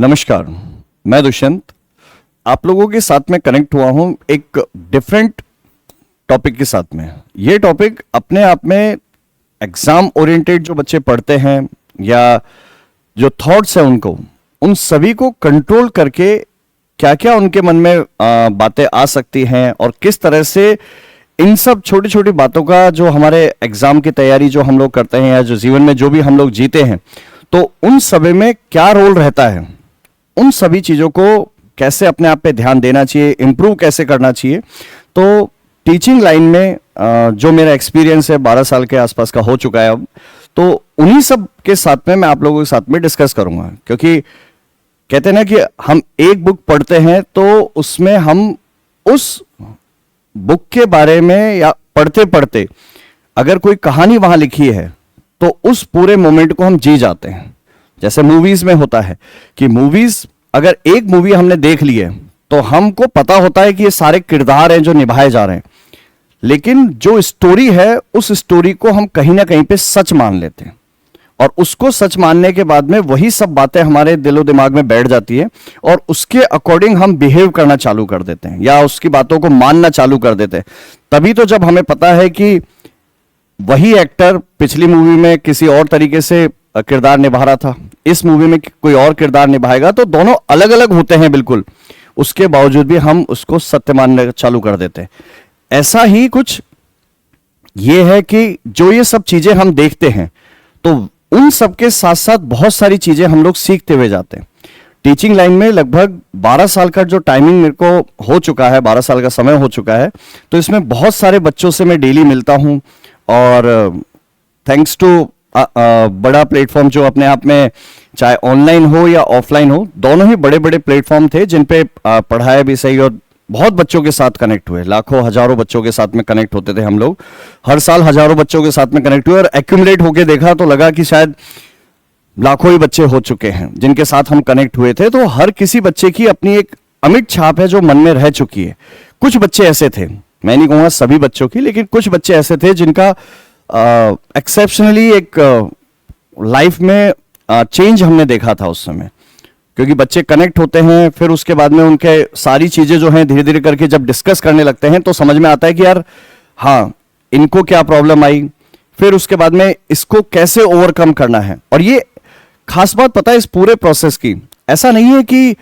नमस्कार, मैं दुष्यंत आप लोगों के साथ में कनेक्ट हुआ हूं एक डिफरेंट टॉपिक के साथ में। ये टॉपिक अपने आप में एग्जाम ओरिएंटेड जो बच्चे पढ़ते हैं या जो थॉट्स हैं उनको उन सभी को कंट्रोल करके क्या क्या उनके मन में बातें आ सकती हैं और किस तरह से इन सब छोटी छोटी बातों का जो हमारे एग्जाम की तैयारी जो हम लोग करते हैं या जो जीवन में जो भी हम लोग जीते हैं तो उन सभी में क्या रोल रहता है, उन सभी चीजों को कैसे अपने आप पे ध्यान देना चाहिए, इंप्रूव कैसे करना चाहिए। तो टीचिंग लाइन में जो मेरा एक्सपीरियंस है 12 साल के आसपास का हो चुका है अब, तो उन्हीं सब के साथ में मैं आप लोगों के साथ में डिस्कस करूंगा। क्योंकि कहते हैं ना कि हम एक बुक पढ़ते हैं तो उसमें हम उस बुक के बारे में या पढ़ते पढ़ते अगर कोई कहानी वहां लिखी है तो उस पूरे मोमेंट को हम जी जाते हैं। जैसे मूवीज में होता है कि मूवीज अगर एक मूवी हमने देख ली है तो हमको पता होता है कि ये सारे किरदार हैं जो निभाए जा रहे हैं, लेकिन जो स्टोरी है उस स्टोरी को हम कहीं ना कहीं पे सच मान लेते हैं और उसको सच मानने के बाद में वही सब बातें हमारे दिलो दिमाग में बैठ जाती है और उसके अकॉर्डिंग हम बिहेव करना चालू कर देते हैं या उसकी बातों को मानना चालू कर देते हैं। तभी तो जब हमें पता है कि वही एक्टर पिछली मूवी में किसी और तरीके से किरदार निभा रहा था, इस मूवी में कोई और किरदार निभाएगा, तो दोनों अलग अलग होते हैं बिल्कुल, उसके बावजूद भी हम उसको सत्य मानने चालू कर देते हैं। ऐसा ही कुछ ये है कि जो ये सब चीजें हम देखते हैं तो उन सब के साथ साथ बहुत सारी चीजें हम लोग सीखते हुए जाते हैं। टीचिंग लाइन में लगभग 12 साल का जो टाइमिंग मेरे को हो चुका है, 12 साल का समय हो चुका है, तो इसमें बहुत सारे बच्चों से मैं डेली मिलता हूं और थैंक्स टू बड़ा प्लेटफॉर्म जो अपने आप में चाहे ऑनलाइन हो या ऑफलाइन हो, दोनों ही बड़े बड़े प्लेटफॉर्म थे जिन पे पढ़ाया भी सही और बहुत बच्चों के साथ कनेक्ट हुए। लाखों हजारों बच्चों के साथ में कनेक्ट होते थे हम लोग, हर साल हजारों बच्चों के साथ में कनेक्ट हुए और एक्यूमुलेट होके देखा तो लगा कि शायद लाखों ही बच्चे हो चुके हैं जिनके साथ हम कनेक्ट हुए थे। तो हर किसी बच्चे की अपनी एक अमिट छाप है जो मन में रह चुकी है। कुछ बच्चे ऐसे थे, मैं नहीं कहूंगा सभी बच्चों की, लेकिन कुछ बच्चे ऐसे थे जिनका एक्सेप्शनली एक लाइफ में चेंज हमने देखा था उस समय। क्योंकि बच्चे कनेक्ट होते हैं, फिर उसके बाद में उनके सारी चीजें जो हैं धीरे धीरे करके जब डिस्कस करने लगते हैं तो समझ में आता है कि यार हाँ, इनको क्या प्रॉब्लम आई, फिर उसके बाद में इसको कैसे ओवरकम करना है। और ये खास बात पता है इस पूरे प्रोसेस की, ऐसा नहीं है कि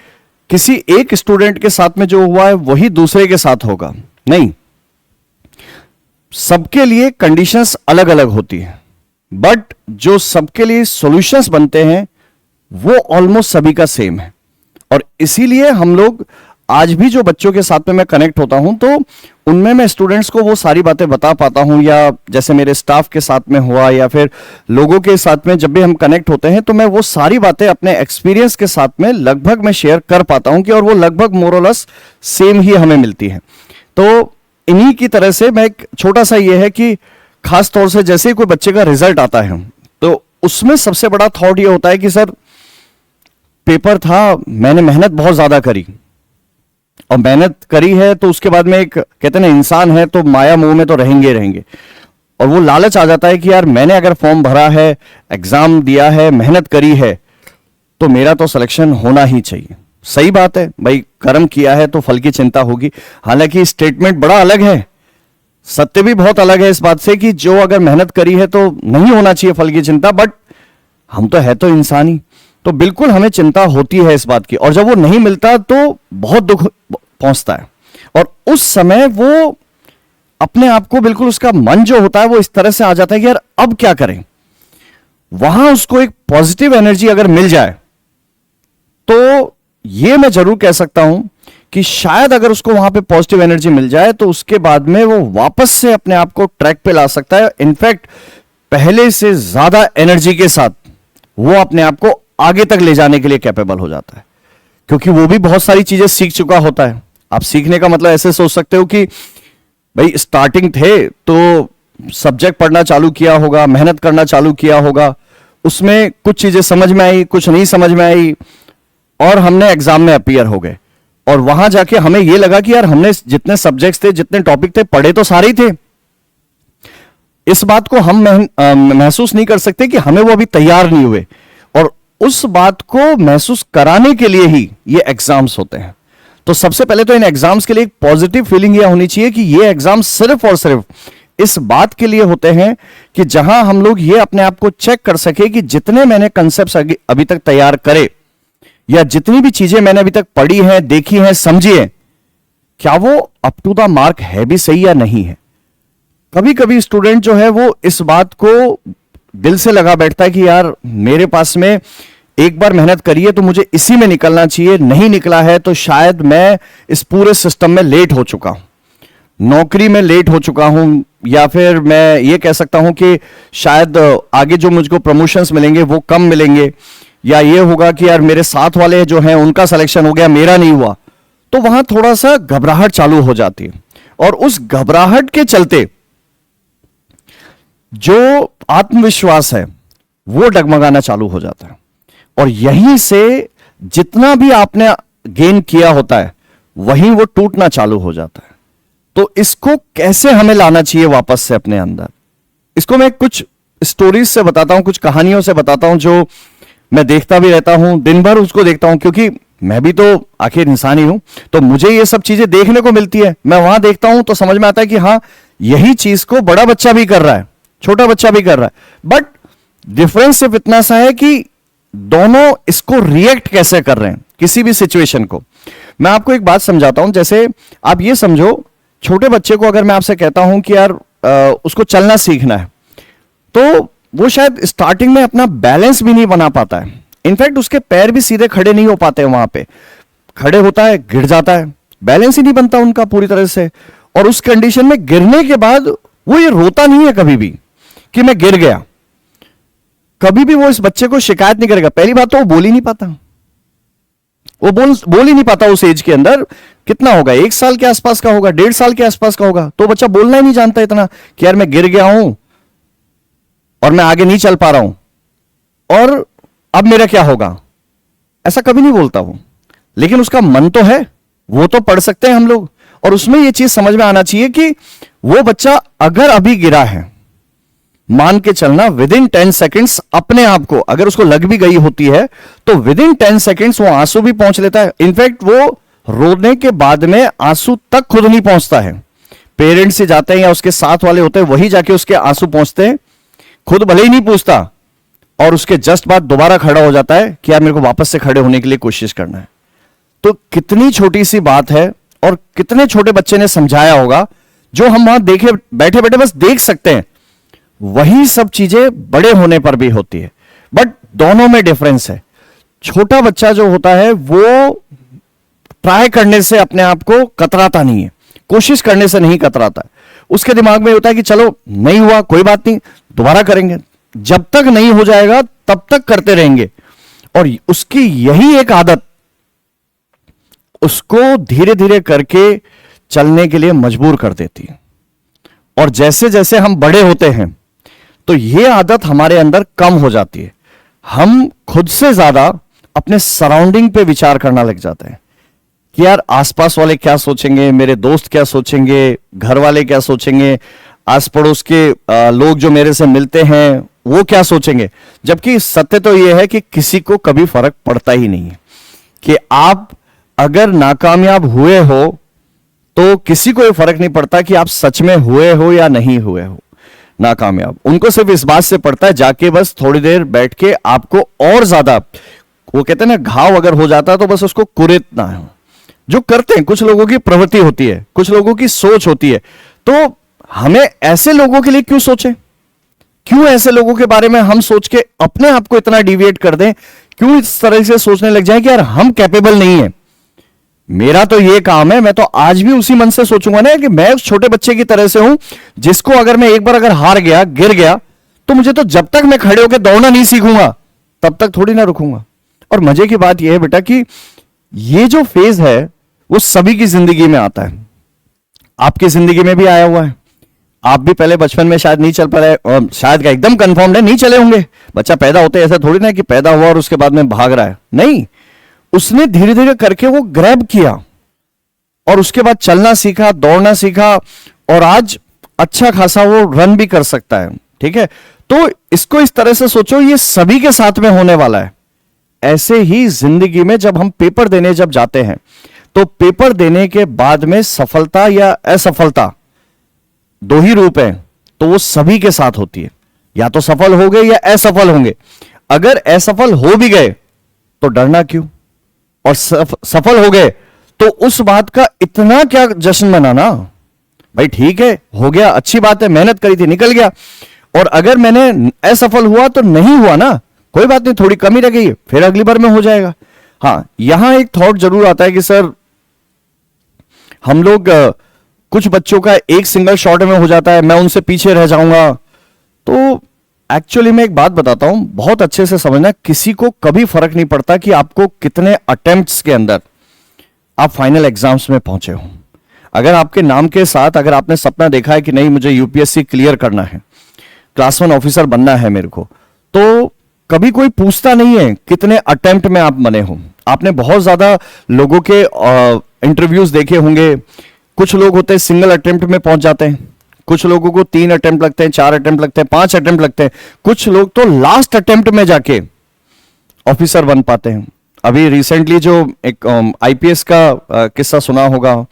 किसी एक स्टूडेंट के साथ में जो हुआ है वही दूसरे के साथ होगा, नहीं, सबके लिए कंडीशंस अलग अलग होती है, बट जो सबके लिए सॉल्यूशंस बनते हैं वो ऑलमोस्ट सभी का सेम है। और इसीलिए हम लोग आज भी जो बच्चों के साथ में मैं कनेक्ट होता हूं तो उनमें मैं स्टूडेंट्स को वो सारी बातें बता पाता हूं, या जैसे मेरे स्टाफ के साथ में हुआ या फिर लोगों के साथ में जब भी हम कनेक्ट होते हैं तो मैं वो सारी बातें अपने एक्सपीरियंस के साथ में लगभग मैं शेयर कर पाता हूं कि और वो लगभग मोरलेस सेम ही हमें मिलती है। तो इन्हीं की तरह से मैं एक छोटा सा ये है कि खास तौर से जैसे ही कोई बच्चे का रिजल्ट आता है तो उसमें सबसे बड़ा थॉट ये होता है कि सर पेपर था, मैंने मेहनत बहुत ज्यादा करी और मेहनत करी है तो उसके बाद में एक कहते हैं ना इंसान है तो माया मोह में तो रहेंगे रहेंगे और वो लालच आ जाता है कि यार मैंने अगर फॉर्म भरा है, एग्जाम दिया है, मेहनत करी है तो मेरा तो सिलेक्शन होना ही चाहिए। सही बात है भाई, कर्म किया है तो फल की चिंता होगी। हालांकि स्टेटमेंट बड़ा अलग है, सत्य भी बहुत अलग है इस बात से कि जो अगर मेहनत करी है तो नहीं होना चाहिए फल की चिंता, बट हम तो है तो इंसान ही, तो बिल्कुल हमें चिंता होती है इस बात की। और जब वो नहीं मिलता तो बहुत दुख पहुंचता है और उस समय वो अपने आप को बिल्कुल उसका मन जो होता है वो इस तरह से आ जाता है कि यार अब क्या करें। वहां उसको एक पॉजिटिव एनर्जी अगर मिल जाए तो ये मैं जरूर कह सकता हूं कि शायद अगर उसको वहां पे पॉजिटिव एनर्जी मिल जाए तो उसके बाद में वो वापस से अपने आप को ट्रैक पे ला सकता है। इनफैक्ट पहले से ज्यादा एनर्जी के साथ वो अपने आप को आगे तक ले जाने के लिए कैपेबल हो जाता है, क्योंकि वो भी बहुत सारी चीजें सीख चुका होता है। आप सीखने का मतलब ऐसे सोच सकते हो कि भाई स्टार्टिंग थे तो सब्जेक्ट पढ़ना चालू किया होगा, मेहनत करना चालू किया होगा, उसमें कुछ चीजें समझ में आई, कुछ नहीं समझ में आई और हमने एग्जाम में अपीयर हो गए और वहां जाके हमें यह लगा कि यार हमने जितने सब्जेक्ट्स थे, जितने टॉपिक थे, पढ़े तो सारे ही थे। इस बात को हम महसूस नहीं कर सकते कि हमें वो अभी तैयार नहीं हुए और उस बात को महसूस कराने के लिए ही ये एग्जाम्स होते हैं। तो सबसे पहले तो इन एग्जाम्स के लिए एक पॉजिटिव फीलिंग यह होनी चाहिए कि ये एग्जाम सिर्फ और सिर्फ इस बात के लिए होते हैं कि जहां हम लोग ये अपने आप को चेक कर सके कि जितने मैंने कंसेप्ट्स अभी तक तैयार करे या जितनी भी चीजें मैंने अभी तक पढ़ी हैं, देखी हैं, समझी हैं, क्या वो अप टू द मार्क है भी सही या नहीं है। कभी कभी स्टूडेंट जो है वो इस बात को दिल से लगा बैठता है कि यार मेरे पास में एक बार मेहनत करी है तो मुझे इसी में निकलना चाहिए, नहीं निकला है तो शायद मैं इस पूरे सिस्टम में लेट हो चुका हूं, नौकरी में लेट हो चुका हूं, या फिर मैं ये कह सकता हूं कि शायद आगे जो मुझको प्रमोशंस मिलेंगे वो कम मिलेंगे, या ये होगा कि यार मेरे साथ वाले जो हैं उनका सिलेक्शन हो गया, मेरा नहीं हुआ। तो वहां थोड़ा सा घबराहट चालू हो जाती है और उस घबराहट के चलते जो आत्मविश्वास है वो डगमगाना चालू हो जाता है और यहीं से जितना भी आपने गेन किया होता है वहीं वो टूटना चालू हो जाता है। तो इसको कैसे हमें लाना चाहिए वापस से अपने अंदर, इसको मैं कुछ स्टोरीज से बताता हूं, कुछ कहानियों से बताता हूं जो मैं देखता भी रहता हूं, दिन भर उसको देखता हूं, क्योंकि मैं भी तो आखिर इंसान ही हूं, तो मुझे ये सब चीजें देखने को मिलती है। मैं वहां देखता हूं तो समझ में आता है कि हाँ यही चीज को बड़ा बच्चा भी कर रहा है, छोटा बच्चा भी कर रहा है, बट डिफरेंस सिर्फ इतना सा है कि दोनों इसको रिएक्ट कैसे कर रहे हैं किसी भी सिचुएशन को। मैं आपको एक बात समझाता हूं, जैसे आप ये समझो, छोटे बच्चे को अगर मैं आपसे कहता हूं कि यार उसको चलना सीखना है, तो वो शायद स्टार्टिंग में अपना बैलेंस भी नहीं बना पाता है, इनफैक्ट उसके पैर भी सीधे खड़े नहीं हो पाते हैं, वहां पे खड़े होता है गिर जाता है, बैलेंस ही नहीं बनता उनका पूरी तरह से। और उस कंडीशन में गिरने के बाद वो ये रोता नहीं है कभी भी कि मैं गिर गया, कभी भी वो इस बच्चे को शिकायत नहीं करेगा। पहली बात तो वो बोल ही नहीं पाता, वो बोल ही नहीं पाता उस एज के अंदर। कितना होगा, 1 साल के आसपास का होगा, 1.5 साल के आसपास का होगा, तो बच्चा बोलना ही नहीं जानता इतना कि यार मैं गिर गया हूं और मैं आगे नहीं चल पा रहा हूं और अब मेरा क्या होगा, ऐसा कभी नहीं बोलता वो। लेकिन उसका मन तो है, वो तो पढ़ सकते हैं हम लोग, और उसमें ये चीज समझ में आना चाहिए कि वो बच्चा अगर अभी गिरा है, मान के चलना विद इन 10 सेकेंड्स अपने आप को अगर उसको लग भी गई होती है तो विद इन 10 सेकेंड्स वो आंसू भी पहुंच लेता है। इनफैक्ट वो रोने के बाद में आंसू तक खुद नहीं पहुंचता है, पेरेंट्स से जाते हैं या उसके साथ वाले होते हैं वही जाके उसके आंसू पहुंचते हैं, खुद भले ही नहीं पूछता, और उसके जस्ट बाद दोबारा खड़ा हो जाता है कि यार मेरे को वापस से खड़े होने के लिए कोशिश करना है। तो कितनी छोटी सी बात है और कितने छोटे बच्चे ने समझाया होगा, जो हम वहां देखे बैठे बैठे बस देख सकते हैं, वही सब चीजें बड़े होने पर भी होती है। बट दोनों में डिफरेंस है। छोटा बच्चा जो होता है वो ट्राई करने से अपने आप को कतराता नहीं है, कोशिश करने से नहीं कतराता है। उसके दिमाग में होता है कि चलो नहीं हुआ कोई बात नहीं, दोबारा करेंगे, जब तक नहीं हो जाएगा तब तक करते रहेंगे। और उसकी यही एक आदत उसको धीरे धीरे करके चलने के लिए मजबूर कर देती है। और जैसे जैसे हम बड़े होते हैं तो यह आदत हमारे अंदर कम हो जाती है। हम खुद से ज्यादा अपने सराउंडिंग पे विचार करना लग जाते हैं कि यार आसपास वाले क्या सोचेंगे, मेरे दोस्त क्या सोचेंगे, घर वाले क्या सोचेंगे, आस पड़ोस के लोग जो मेरे से मिलते हैं वो क्या सोचेंगे। जबकि सत्य तो यह है कि किसी को कभी फर्क पड़ता ही नहीं है कि आप अगर नाकामयाब हुए हो तो किसी को यह फर्क नहीं पड़ता कि आप सच में हुए हो या नहीं हुए हो नाकामयाब। उनको सिर्फ इस बात से पड़ता है जाके बस थोड़ी देर बैठ के आपको और ज्यादा, वो कहते हैं ना घाव अगर हो जाता है तो बस उसको कुरेदना है। जो करते हैं, कुछ लोगों की प्रवृत्ति होती है, कुछ लोगों की सोच होती है। तो हमें ऐसे लोगों के लिए क्यों सोचें, क्यों ऐसे लोगों के बारे में हम सोच के अपने आप को इतना डिविएट कर दें, क्यों इस तरह से सोचने लग जाए कि यार हम कैपेबल नहीं है, मेरा तो ये काम है। मैं तो आज भी उसी मन से सोचूंगा ना कि मैं उस छोटे बच्चे की तरह से हूं जिसको अगर मैं एक बार अगर हार गया, गिर गया, तो मुझे तो जब तक मैं खड़े होकर दौड़ना नहीं सीखूंगा तब तक थोड़ी ना रुकूंगा। और मजे की बात यह है बेटा कि ये जो फेज है वो सभी की जिंदगी में आता है, आपकी जिंदगी में भी आया हुआ है। आप भी पहले बचपन में शायद नहीं चल पा रहे, और शायद का एकदम कंफर्म है नहीं चले होंगे। बच्चा पैदा होते ऐसा थोड़ी ना कि पैदा हुआ और उसके बाद में भाग रहा है, नहीं, उसने धीरे धीरे करके वो ग्रैब किया और उसके बाद चलना सीखा, दौड़ना सीखा, और आज अच्छा खासा वो रन भी कर सकता है। ठीक है, तो इसको इस तरह से सोचो, ये सभी के साथ में होने वाला है, ऐसे ही जिंदगी में जब हम पेपर देने जब जाते हैं, तो पेपर देने के बाद में सफलता या असफलता दो ही रूप है, तो वो सभी के साथ होती है। या तो सफल हो गए या असफल होंगे। अगर असफल हो भी गए तो डरना क्यों, और सफल हो गए तो उस बात का इतना क्या जश्न मनाना। भाई ठीक है, हो गया, अच्छी बात है, मेहनत करी थी, निकल गया। और अगर मैंने असफल हुआ तो नहीं हुआ ना, कोई बात नहीं, थोड़ी कमी रह गई, फिर अगली बार में हो जाएगा। हाँ, यहां एक थॉट जरूर आता है कि सर हम लोग कुछ बच्चों का एक सिंगल शॉट में हो जाता है, मैं उनसे पीछे रह जाऊंगा। तो एक्चुअली मैं एक बात बताता हूं, बहुत अच्छे से समझना, किसी को कभी फर्क नहीं पड़ता कि आपको कितने अटेम्प्ट्स के अंदर आप फाइनल एग्जाम्स में पहुंचे हो। अगर आपके नाम के साथ अगर आपने सपना देखा है कि नहीं मुझे यूपीएससी क्लियर करना है, क्लास 1 ऑफिसर बनना है मेरे को, तो कभी कोई पूछता नहीं है कितने अटेम्प्ट में आप बने हो। आपने बहुत ज्यादा लोगों के इंटरव्यूज देखे होंगे। कुछ लोग होते हैं सिंगल अटेम्प्ट में पहुंच जाते हैं, कुछ लोगों को 3 अटेम्प्ट लगते हैं, 4 अटेम्प्ट लगते हैं, 5 अटेम्प्ट लगते हैं, कुछ लोग तो लास्ट अटेम्प्ट में जाके ऑफिसर बन पाते हैं। अभी रिसेंटली जो एक आईपीएस का किस्सा सुना होगा,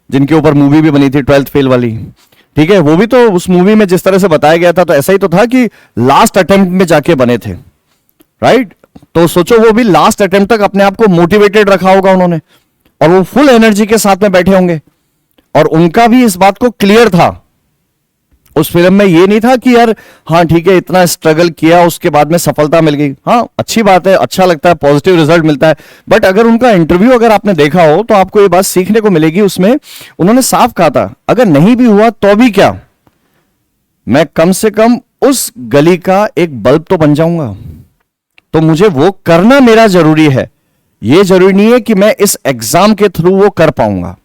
जिनके ऊपर मूवी भी बनी थी, 12th फेल वाली, ठीक है, वो भी तो उस मूवी में जिस तरह से बताया गया था तो ऐसा ही तो था कि लास्ट अटेम्प्ट में जाके बने थे, राइट। तो सोचो वो भी लास्ट अटेम्प्ट तक अपने आप को मोटिवेटेड रखा होगा उन्होंने, और वो फुल एनर्जी के साथ में बैठे होंगे, और उनका भी इस बात को क्लियर था। उस फिल्म में ये नहीं था कि यार हाँ ठीक है इतना स्ट्रगल किया उसके बाद में सफलता मिल गई, हाँ अच्छी बात है, अच्छा लगता है, पॉजिटिव रिजल्ट मिलता है। बट अगर उनका इंटरव्यू अगर आपने देखा हो तो आपको ये बात सीखने को मिलेगी। उसमें उन्होंने साफ कहा था अगर नहीं भी हुआ तो भी क्या, मैं कम से कम उस गली का एक बल्ब तो बन जाऊंगा, तो मुझे वो करना मेरा जरूरी है। ये जरूरी नहीं है कि मैं इस एग्जाम के थ्रू वो कर पाऊंगा,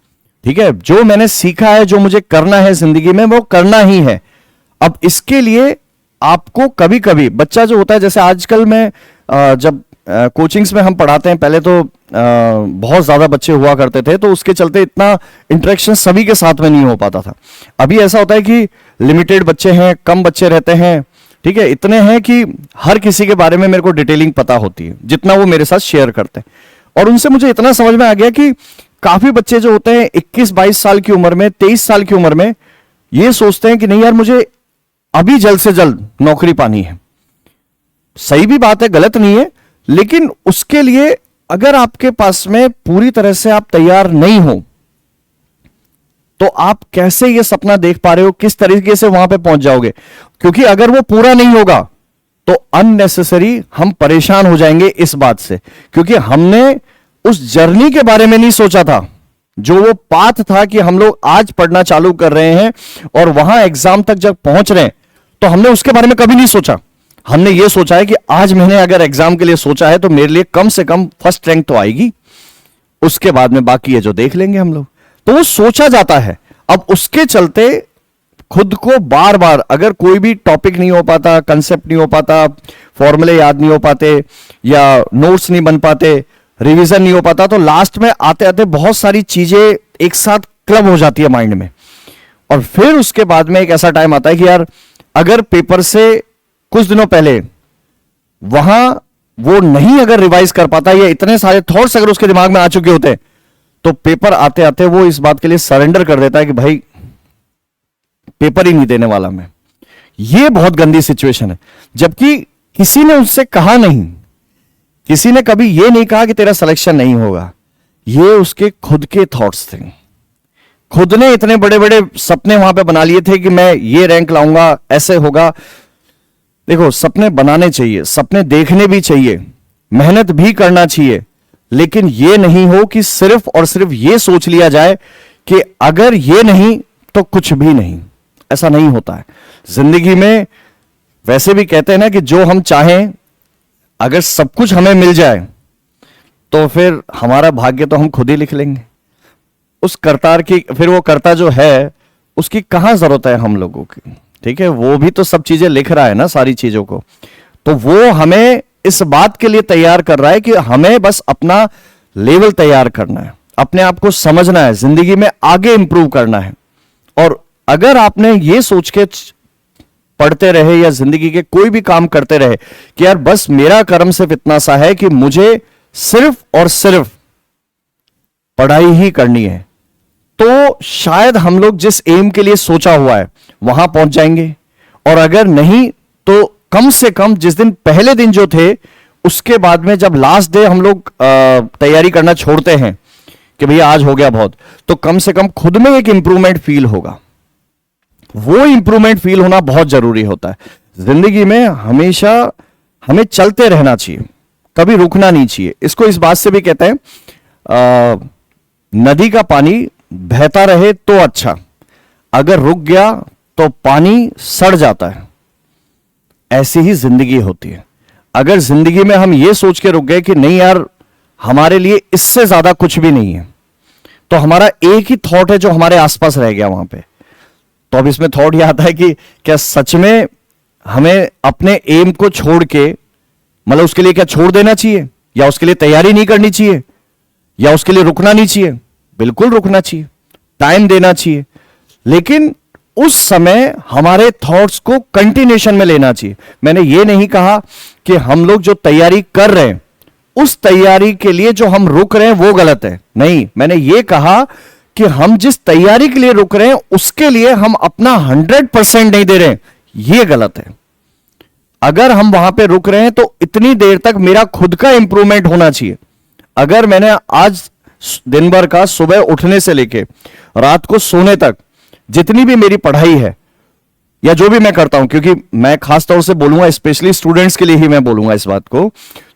ठीक है। जो मैंने सीखा है, जो मुझे करना है जिंदगी में, वो करना ही है। अब इसके लिए आपको कभी कभी बच्चा जो होता है, जैसे आजकल में जब कोचिंग्स में हम पढ़ाते हैं, पहले तो बहुत ज्यादा बच्चे हुआ करते थे, तो उसके चलते इतना इंटरेक्शन सभी के साथ में नहीं हो पाता था। अभी ऐसा होता है कि लिमिटेड बच्चे हैं, कम बच्चे रहते हैं, ठीक है, इतने हैं कि हर किसी के बारे में मेरे को डिटेलिंग पता होती है, जितना वो मेरे साथ शेयर करते हैं। और उनसे मुझे इतना समझ में आ गया कि काफी बच्चे जो होते हैं 21-22 साल की उम्र में, 23 साल की उम्र में, ये सोचते हैं कि नहीं यार मुझे अभी जल्द से जल्द नौकरी पानी है। सही भी बात है, गलत नहीं है, लेकिन उसके लिए अगर आपके पास में पूरी तरह से आप तैयार नहीं हो तो आप कैसे ये सपना देख पा रहे हो, किस तरीके से वहां पे पहुंच जाओगे। क्योंकि अगर वो पूरा नहीं होगा तो अननेसेसरी हम परेशान हो जाएंगे इस बात से, क्योंकि हमने उस जर्नी के बारे में नहीं सोचा था, जो वो पाथ था कि हम लोग आज पढ़ना चालू कर रहे हैं और वहां एग्जाम तक जब पहुंच रहे हैं तो हमने उसके बारे में कभी नहीं सोचा। हमने ये सोचा है कि आज मैंने अगर एग्जाम के लिए सोचा है तो मेरे लिए कम से कम फर्स्ट रैंक तो आएगी, उसके बाद में बाकी है जो देख लेंगे हम लोग। तो वो सोचा जाता है। अब उसके चलते खुद को बार बार, अगर कोई भी टॉपिक नहीं हो पाता, कंसेप्ट नहीं हो पाता, फॉर्मूले याद नहीं हो पाते, या नोट्स नहीं बन पाते, रिवीजन नहीं हो पाता, तो लास्ट में आते आते बहुत सारी चीजें एक साथ क्लब हो जाती है माइंड में। और फिर उसके बाद में एक ऐसा टाइम आता है कि यार अगर पेपर से कुछ दिनों पहले वहां वो नहीं अगर रिवाइज कर पाता, या इतने सारे थॉट्स अगर उसके दिमाग में आ चुके होते, तो पेपर आते आते वो इस बात के लिए सरेंडर कर देता है कि भाई पेपर ही नहीं देने वाला मैं। ये बहुत गंदी सिचुएशन है। जबकि किसी ने उससे कहा नहीं, किसी ने कभी ये नहीं कहा कि तेरा सिलेक्शन नहीं होगा, ये उसके खुद के थॉट्स थे। खुद ने इतने बड़े बड़े सपने वहां पे बना लिए थे कि मैं ये रैंक लाऊंगा, ऐसे होगा। देखो, सपने बनाने चाहिए, सपने देखने भी चाहिए, मेहनत भी करना चाहिए, लेकिन ये नहीं हो कि सिर्फ और सिर्फ ये सोच लिया जाए कि अगर ये नहीं तो कुछ भी नहीं। ऐसा नहीं होता है जिंदगी में। वैसे भी कहते हैं ना कि जो हम चाहें, अगर सब कुछ हमें मिल जाए तो फिर हमारा भाग्य तो हम खुद ही लिख लेंगे। उस करतार की, फिर वो कर्ता जो है उसकी कहां जरूरत है हम लोगों की, ठीक है। वो भी तो सब चीजें लिख रहा है ना, सारी चीजों को। तो वो हमें इस बात के लिए तैयार कर रहा है कि हमें बस अपना लेवल तैयार करना है, अपने आप को समझना है, जिंदगी में आगे इंप्रूव करना है। और अगर आपने ये सोच के पढ़ते रहे या जिंदगी के कोई भी काम करते रहे कि यार बस मेरा कर्म सिर्फ इतना सा है कि मुझे सिर्फ और सिर्फ पढ़ाई ही करनी है, तो शायद हम लोग जिस एम के लिए सोचा हुआ है वहां पहुंच जाएंगे। और अगर नहीं तो कम से कम जिस दिन पहले दिन जो थे उसके बाद में जब लास्ट डे हम लोग तैयारी करना छोड़ते हैं कि भैया आज हो गया बहुत, तो कम से कम खुद में एक इंप्रूवमेंट फील होगा। वो इंप्रूवमेंट फील होना बहुत जरूरी होता है। जिंदगी में हमेशा हमें चलते रहना चाहिए, कभी रुकना नहीं चाहिए। इसको इस बात से भी कहते हैं नदी का पानी बहता रहे तो अच्छा, अगर रुक गया तो पानी सड़ जाता है। ऐसी ही जिंदगी होती है। अगर जिंदगी में हम ये सोच के रुक गए कि नहीं यार हमारे लिए इससे ज्यादा कुछ भी नहीं है, तो हमारा एक ही थॉट है जो हमारे आसपास रह गया वहां पे। तो अब इसमें थॉट ये आता है कि क्या सच में हमें अपने एम को छोड़ के, मतलब उसके लिए क्या छोड़ देना चाहिए, या उसके लिए तैयारी नहीं करनी चाहिए, या उसके लिए रुकना नहीं चाहिए? बिल्कुल रुकना चाहिए, टाइम देना चाहिए, लेकिन उस समय हमारे थॉट्स को कंटिन्यूएशन में लेना चाहिए। मैंने ये नहीं कहा कि हम लोग जो तैयारी कर रहे हैं उस तैयारी के लिए जो हम रुक रहे हैं वो गलत है, नहीं। मैंने ये कहा कि हम जिस तैयारी के लिए रुक रहे हैं उसके लिए हम अपना 100% नहीं दे रहे हैं, ये गलत है। अगर हम वहां पे रुक रहे हैं तो इतनी देर तक मेरा खुद का इंप्रूवमेंट होना चाहिए। अगर मैंने आज दिन भर का सुबह उठने से लेके रात को सोने तक जितनी भी मेरी पढ़ाई है या जो भी मैं करता हूं, क्योंकि मैं खास तौर से बोलूंगा स्पेशली स्टूडेंट्स के लिए ही मैं बोलूंगा इस बात को,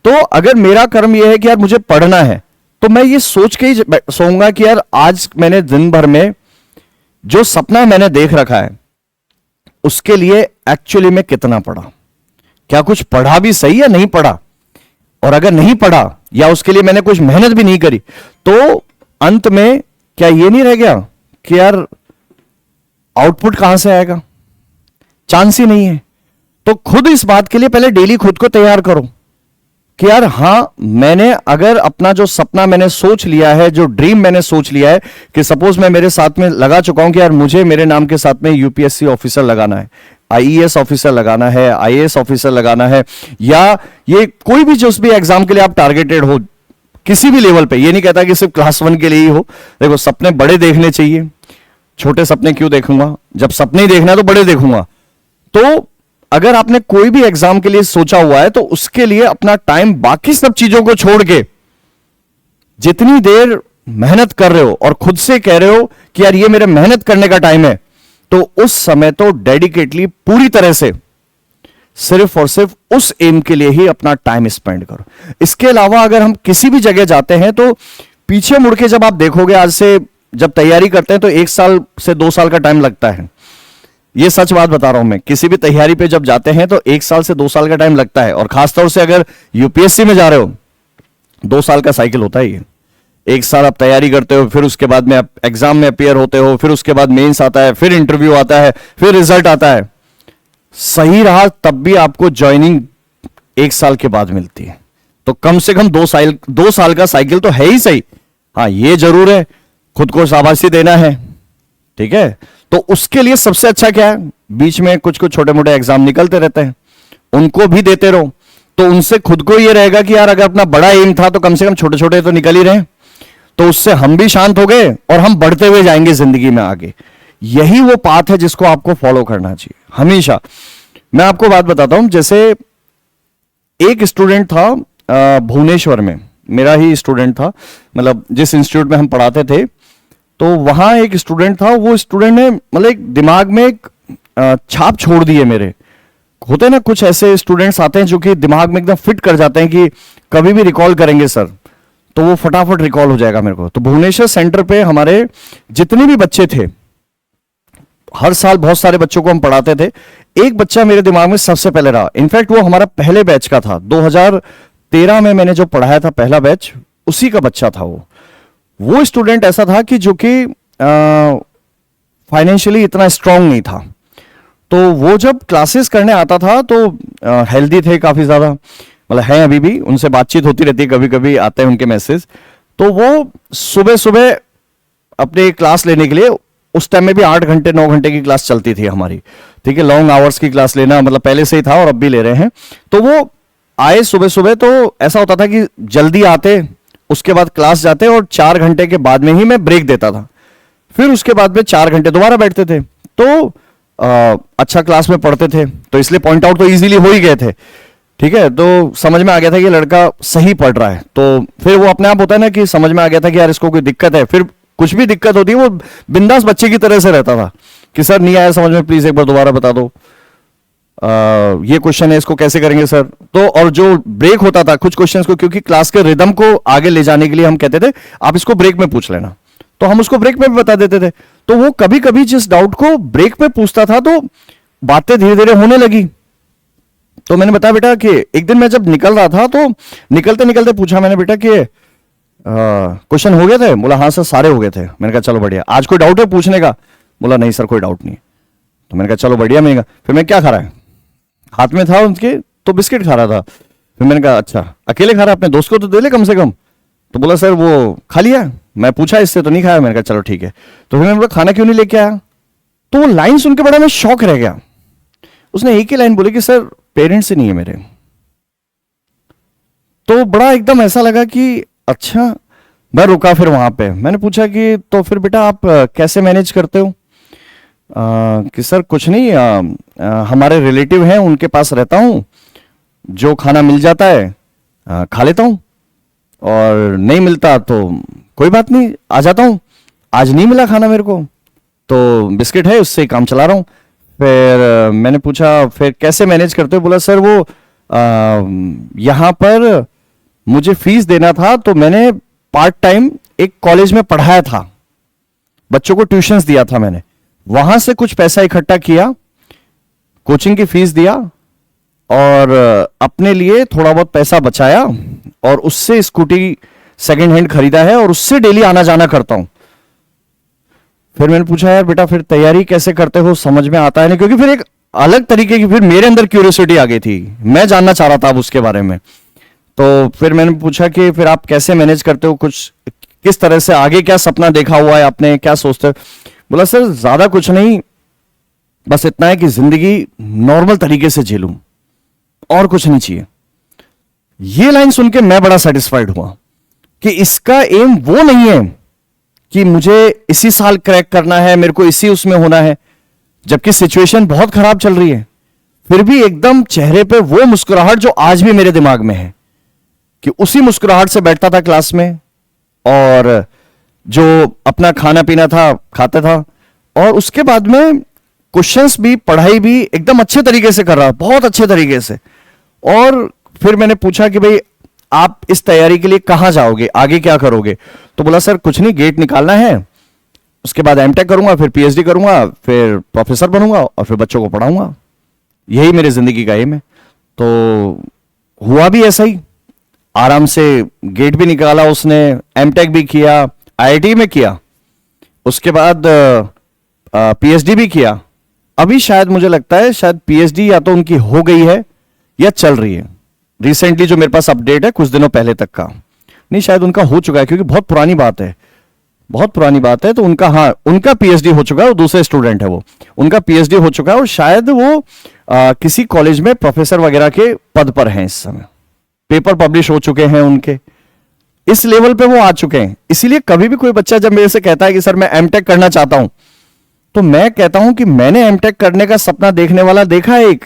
तो अगर मेरा कर्म यह है कि यार मुझे पढ़ना है, तो मैं ये सोच के ही सोऊंगा कि यार आज मैंने दिन भर में जो सपना मैंने देख रखा है उसके लिए एक्चुअली में कितना पढ़ा, क्या कुछ पढ़ा भी सही या नहीं पढ़ा, और अगर नहीं पढ़ा या उसके लिए मैंने कुछ मेहनत भी नहीं करी, तो अंत में क्या ये नहीं रह गया कि यार आउटपुट कहां से आएगा? चांस ही नहीं है। तो खुद इस बात के लिए पहले डेली खुद को तैयार करो कि यार हां, मैंने अगर अपना जो सपना मैंने सोच लिया है, जो ड्रीम मैंने सोच लिया है कि सपोज मैं मेरे साथ में लगा चुका हूं कि यार मुझे मेरे नाम के साथ में यूपीएससी ऑफिसर लगाना है, आईएएस ऑफिसर लगाना है, आईएएस ऑफिसर लगाना है, या ये कोई भी जिस भी एग्जाम के लिए आप टारगेटेड हो किसी भी लेवल पे, ये नहीं कहता कि सिर्फ क्लास 1 के लिए ही हो। देखो सपने बड़े देखने चाहिए, छोटे सपने क्यों देखूंगा? जब सपने ही देखना है तो बड़े देखूंगा। तो अगर आपने कोई भी एग्जाम के लिए सोचा हुआ है तो उसके लिए अपना टाइम बाकी सब चीजों को छोड़ के जितनी देर मेहनत कर रहे हो और खुद से कह रहे हो कि यार ये मेरे मेहनत करने का टाइम है, तो उस समय तो डेडिकेटली पूरी तरह से सिर्फ और सिर्फ उस एम के लिए ही अपना टाइम स्पेंड करो। इसके अलावा अगर हम किसी भी जगह जाते हैं तो पीछे मुड़ के जब आप देखोगे, आज से जब तैयारी करते हैं तो 1 साल से 2 साल का टाइम लगता है। ये सच बात बता रहा हूं मैं, किसी भी तैयारी पे जब जाते हैं तो 1 साल से 2 साल का टाइम लगता है, और खासतौर से अगर यूपीएससी में जा रहे हो 2 साल का साइकिल होता है ये। 1 साल आप तैयारी करते हो, फिर उसके बाद में आप एग्जाम में अपियर होते हो, फिर उसके बाद मेंस आता है, फिर इंटरव्यू आता है, फिर रिजल्ट आता है। सही रहा तब भी आपको ज्वाइनिंग 1 साल के बाद मिलती है, तो कम से कम 2 साल का साइकिल तो है ही सही। हाँ ये जरूर है, खुद को शाबाशी देना है, ठीक है। तो उसके लिए सबसे अच्छा क्या है, बीच में कुछ कुछ छोटे मोटे एग्जाम निकलते रहते हैं, उनको भी देते रहो, तो उनसे खुद को ये रहेगा कि यार अगर अपना बड़ा एम था तो कम से कम छोटे छोटे तो निकल ही रहे, तो उससे हम भी शांत हो गए और हम बढ़ते हुए जाएंगे जिंदगी में आगे। यही वो पाथ है जिसको आपको फॉलो करना चाहिए हमेशा। मैं आपको बात बताता हूं, जैसे एक स्टूडेंट था भुवनेश्वर में, मेरा ही स्टूडेंट था, मतलब जिस इंस्टीट्यूट में हम पढ़ाते थे, तो वहां एक स्टूडेंट था, वो स्टूडेंट ने मतलब एक दिमाग में एक छाप छोड़ दी है मेरे। होते ना कुछ ऐसे स्टूडेंट्स आते हैं जो कि दिमाग में एकदम फिट कर जाते हैं कि कभी भी रिकॉल करेंगे सर, तो वो फटाफट रिकॉल हो जाएगा मेरे को। तो भुवनेश्वर सेंटर पे हमारे जितने भी बच्चे थे, हर साल बहुत सारे बच्चों को हम पढ़ाते थे, एक बच्चा मेरे दिमाग में सबसे पहले रहा। इनफैक्ट वो हमारा पहले बैच का था, 2013 में मैंने जो पढ़ाया था पहला बैच, उसी का बच्चा था वो स्टूडेंट ऐसा था कि जो कि फाइनेंशियली इतना स्ट्रांग नहीं था, तो वो जब क्लासेस करने आता था तो हेल्दी थे काफी ज्यादा, मतलब हैं अभी भी, उनसे बातचीत होती रहती है, कभी कभी आते हैं उनके मैसेज। तो वो सुबह सुबह अपने क्लास लेने के लिए, उस टाइम में भी 8 घंटे 9 घंटे की क्लास चलती थी हमारी, ठीक है, लॉन्ग आवर्स की क्लास लेना मतलब पहले से ही था और अब भी ले रहे हैं। तो वो आए सुबह सुबह, तो ऐसा होता था कि जल्दी आते, उसके बाद क्लास जाते और 4 घंटे के बाद में ही मैं ब्रेक देता था, फिर उसके बाद में 4 घंटे दोबारा बैठते थे। तो अच्छा क्लास में पढ़ते थे, तो इसलिए पॉइंट आउट तो इजीली हो ही गए थे। ठीक है, तो समझ में आ गया था कि लड़का सही पढ़ रहा है। तो फिर वो अपने आप होता है ना कि समझ में आ गया था कि यार इसको कोई दिक्कत है। फिर कुछ भी दिक्कत होती है वो बिंदास बच्चे की तरह से रहता था कि सर नहीं आया समझ में, प्लीज एक बार दोबारा बता दो, ये क्वेश्चन है इसको कैसे करेंगे सर। तो और जो ब्रेक होता था कुछ क्वेश्चंस को, क्योंकि क्लास के रिदम को आगे ले जाने के लिए हम कहते थे आप इसको ब्रेक में पूछ लेना, तो हम उसको ब्रेक में भी बता देते थे। तो वो कभी कभी जिस डाउट को ब्रेक में पूछता था तो बातें धीरे धीरे होने लगी। तो मैंने बताया बेटा कि एक दिन मैं जब निकल रहा था तो निकलते निकलते पूछा मैंने, बेटा कि क्वेश्चन हो गए थे? बोला हाँ सर सारे हो गए थे। मैंने कहा चलो बढ़िया, आज कोई डाउट है पूछने का? बोला नहीं सर कोई डाउट नहीं। तो मैंने कहा चलो बढ़िया। मैंने कहा फिर मैं क्या खा रहा है? हाथ में था उनके तो बिस्किट खा रहा था। फिर मैंने कहा अच्छा अकेले खा रहा है, अपने दोस्त को तो दे ले कम से कम। तो बोला सर वो खा लिया, मैं पूछा इससे तो नहीं खाया। मैंने कहा चलो ठीक है। तो फिर मैंने बोला खाना क्यों नहीं लेके आया? तो वो लाइन सुन के बड़ा मैं शॉक रह गया। उसने एक ही लाइन बोली कि सर पेरेंट्स से नहीं है मेरे। तो बड़ा एकदम ऐसा लगा कि अच्छा। मैं रुका फिर वहां पे, मैंने पूछा कि तो फिर बेटा आप कैसे मैनेज करते हो? कि सर कुछ नहीं, हमारे रिलेटिव हैं उनके पास रहता हूं, जो खाना मिल जाता है खा लेता हूं, और नहीं मिलता तो कोई बात नहीं आ जाता हूं। आज नहीं मिला खाना मेरे को तो बिस्किट है उससे काम चला रहा हूं। फिर मैंने पूछा फिर कैसे मैनेज करते हो? बोला सर वो यहाँ पर मुझे फीस देना था तो मैंने पार्ट टाइम एक कॉलेज में पढ़ाया था, बच्चों को ट्यूशंस दिया था मैंने, वहां से कुछ पैसा इकट्ठा किया, कोचिंग की फीस दिया और अपने लिए थोड़ा बहुत पैसा बचाया और उससे स्कूटी सेकंड हैंड खरीदा है और उससे डेली आना जाना करता हूं। फिर मैंने पूछा यार बेटा फिर तैयारी कैसे करते हो, समझ में आता है नहीं, क्योंकि फिर एक अलग तरीके की फिर मेरे अंदर क्यूरियोसिटी आ गई थी, मैं जानना चाह रहा था अब उसके बारे में। तो फिर मैंने पूछा कि फिर आप कैसे मैनेज करते हो, कुछ किस तरह से, आगे क्या सपना देखा हुआ है आपने, क्या सोचते हो? बोला सर ज्यादा कुछ नहीं, बस इतना है कि जिंदगी नॉर्मल तरीके से झेलूं और कुछ नहीं चाहिए। ये लाइन सुन के मैं बड़ा सेटिस्फाइड हुआ कि इसका एम वो नहीं है कि मुझे इसी साल क्रैक करना है, मेरे को इसी उसमें होना है, जबकि सिचुएशन बहुत खराब चल रही है। फिर भी एकदम चेहरे पे वो मुस्कुराहट जो आज भी मेरे दिमाग में है कि उसी मुस्कुराहट से बैठता था क्लास में और जो अपना खाना पीना था खाता था, और उसके बाद में क्वेश्चंस भी पढ़ाई भी एकदम अच्छे तरीके से कर रहा, बहुत अच्छे तरीके से। और फिर मैंने पूछा कि भाई आप इस तैयारी के लिए कहां जाओगे, आगे क्या करोगे? तो बोला सर कुछ नहीं, गेट निकालना है, उसके बाद एमटेक करूंगा, फिर पीएचडी करूंगा, फिर प्रोफेसर बनूंगा और फिर बच्चों को पढ़ाऊंगा, यही मेरे जिंदगी का एम है। तो हुआ भी ऐसा ही, आराम से गेट भी निकाला उसने, एमटेक भी किया, आईआईटी में किया, उसके बाद पीएचडी भी किया। अभी शायद मुझे लगता है शायद पीएचडी या तो उनकी हो गई है या चल रही है, रिसेंटली जो मेरे पास अपडेट है कुछ दिनों पहले तक का, नहीं शायद उनका हो चुका है, क्योंकि बहुत पुरानी बात है, बहुत पुरानी बात है। तो उनका, हाँ उनका पीएचडी हो चुका है, वो दूसरे स्टूडेंट है, वो उनका पीएचडी हो चुका है और शायद वो किसी कॉलेज में प्रोफेसर वगैरह के पद पर हैं इस समय, पेपर पब्लिश हो चुके हैं उनके, इस लेवल पे वो आ चुके हैं। इसीलिए कभी भी कोई बच्चा जब मेरे से कहता है कि सर मैं एमटेक करना चाहता हूं, तो मैं कहता हूं कि मैंने एमटेक करने का सपना देखने वाला देखा है एक,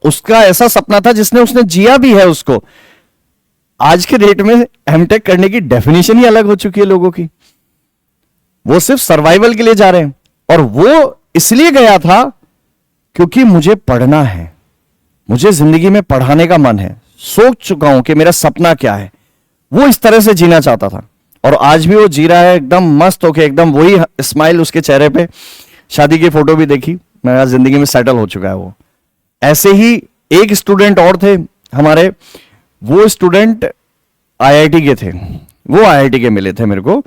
उसका ऐसा सपना था जिसने उसने जिया भी है उसको। आज के डेट में एमटेक करने की डेफिनेशन ही अलग हो चुकी है लोगों की, वो सिर्फ सर्वाइवल के लिए जा रहे हैं, और वो इसलिए गया था क्योंकि मुझे पढ़ना है, मुझे जिंदगी में पढ़ाने का मन है, सोच चुका हूं कि मेरा सपना क्या है, वो इस तरह से जीना चाहता था और आज भी वो जी रहा है एकदम मस्त होके, एकदम वही स्माइल उसके चेहरे पे। शादी की फोटो भी देखी, मेरा जिंदगी में सेटल हो चुका है वो। ऐसे ही एक स्टूडेंट और थे हमारे, वो स्टूडेंट आईआईटी के थे, वो आईआईटी के मिले थे मेरे को